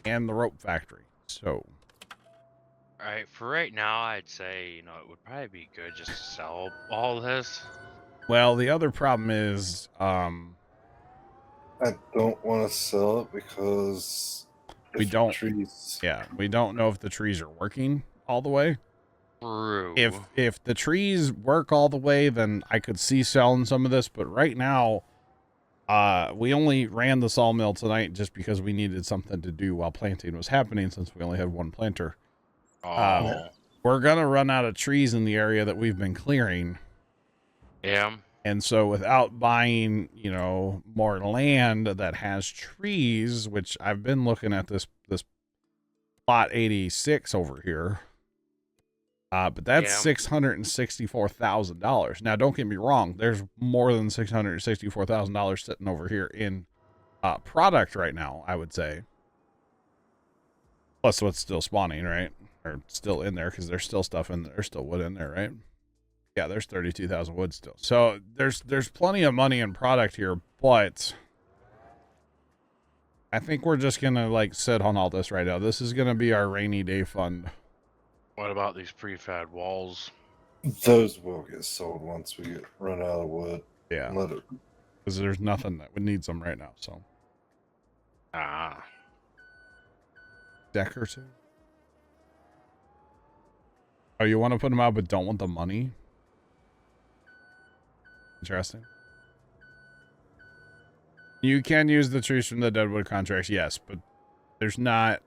and the rope factory. So, Alright, for right now, I'd say, it would probably be good just to sell all this. well, the other problem is, I don't want to sell it because We if don't- trees. yeah, we don't know if the trees are working all the way. True. If the trees work all the way, then I could see selling some of this. But right now, we only ran the sawmill tonight just because we needed something to do while planting was happening, since we only have one planter. Oh. We're gonna run out of trees in the area that we've been clearing, Yeah. and so without buying, more land that has trees, which I've been looking at this plot 86 over here. But that's Yeah. $664,000. Now, don't get me wrong. There's more than $664,000 sitting over here in product right now, I would say. Plus what's still spawning, right? Or still in there, because there's still stuff in there. There's still wood in there, right? Yeah, there's 32,000 wood still. So there's plenty of money in product here, but I think we're just going to, sit on all this right now. This is going to be our rainy day fund. What about these prefab walls? Those will get sold once we run out of wood. Yeah. Let it. Because there's nothing that would need some right now, so. Ah. Deck or two? Oh, you want to put them out but don't want the money? Interesting. You can use the trees from the Deadwood contracts, yes, but there's not...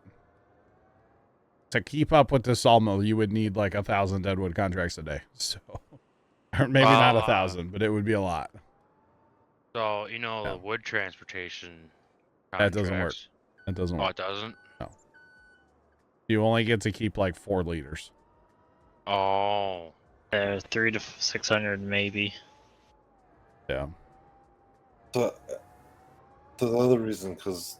To keep up with the sawmill, you would need 1,000 Deadwood contracts a day. So, or maybe not 1,000, but it would be a lot. So, the wood transportation That doesn't work. contracts- That doesn't Oh, work. it doesn't? You only get to keep 4 liters. Oh. 3 to 600 maybe. Yeah. So the other reason, because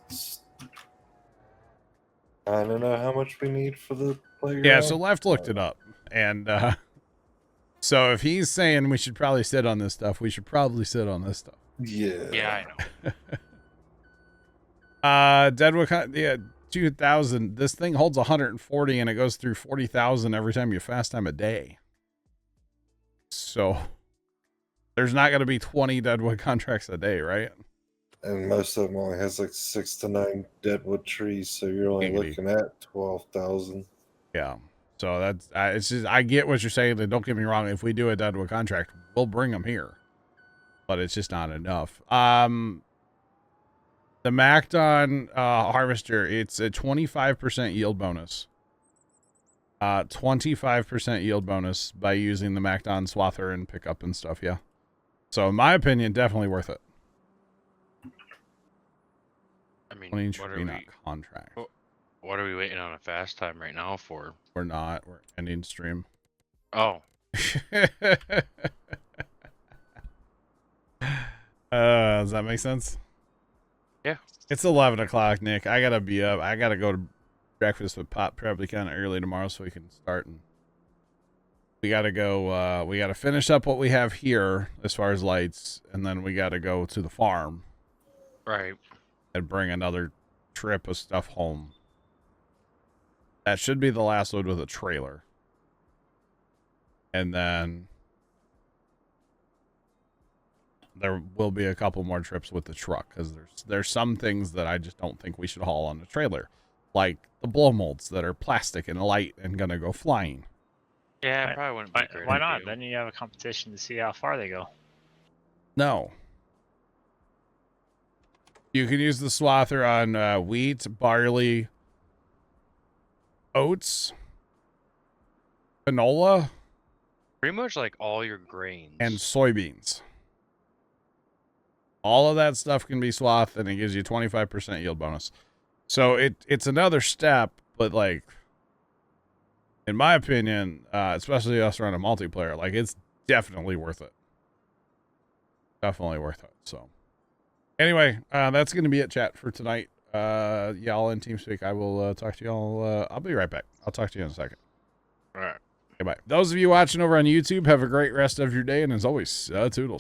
I don't know how much we need for the playground. Yeah, so Left looked it up. And so if he's saying we should probably sit on this stuff, we should probably sit on this stuff. Yeah. Yeah, I know. Deadwood, 2,000. This thing holds 140 and it goes through 40,000 every time you fast time a day. So there's not going to be 20 Deadwood contracts a day, right? And most of them only has 6 to 9 deadwood trees, so you're only Giggity. looking at 12,000. Yeah. So that's, it's just, I get what you're saying. And don't get me wrong. If we do a Deadwood contract, we'll bring them here, but it's just not enough. The Macdon harvester, it's a 25% yield bonus. 25% yield bonus by using the Macdon swather and pickup and stuff. Yeah. So in my opinion, definitely worth it. I mean, 20 what tree are, not we, contract. what are we waiting on a fast time right now for? We're not. We're ending stream. Oh. Does that make sense? Yeah. It's 11 o'clock, Nick. I gotta be up. I gotta go to breakfast with Pop probably kind of early tomorrow so we can start. And we gotta go. We gotta finish up what we have here as far as lights, and then we gotta go to the farm Right. and bring another trip of stuff home. That should be the last load with a trailer. And then there will be a couple more trips with the truck, because there's some things that I just don't think we should haul on the trailer, like the blow molds that are plastic and light and gonna go flying. Yeah, it Right. probably wouldn't be great. Why not? Then you have a competition to see how far they go. No. You can use the swather on wheat, barley, oats, canola, Pretty much like all your grains. and soybeans. All of that stuff can be swathed, and it gives you 25% yield bonus. So it's another step, but in my opinion, especially us running multiplayer, it's definitely worth it. Definitely worth it. So Anyway, that's going to be it, chat, for tonight. Y'all in TeamSpeak, I will talk to y'all. I'll be right back. I'll talk to you in a second. All right. Okay, bye. Those of you watching over on YouTube, have a great rest of your day, and as always, toodles.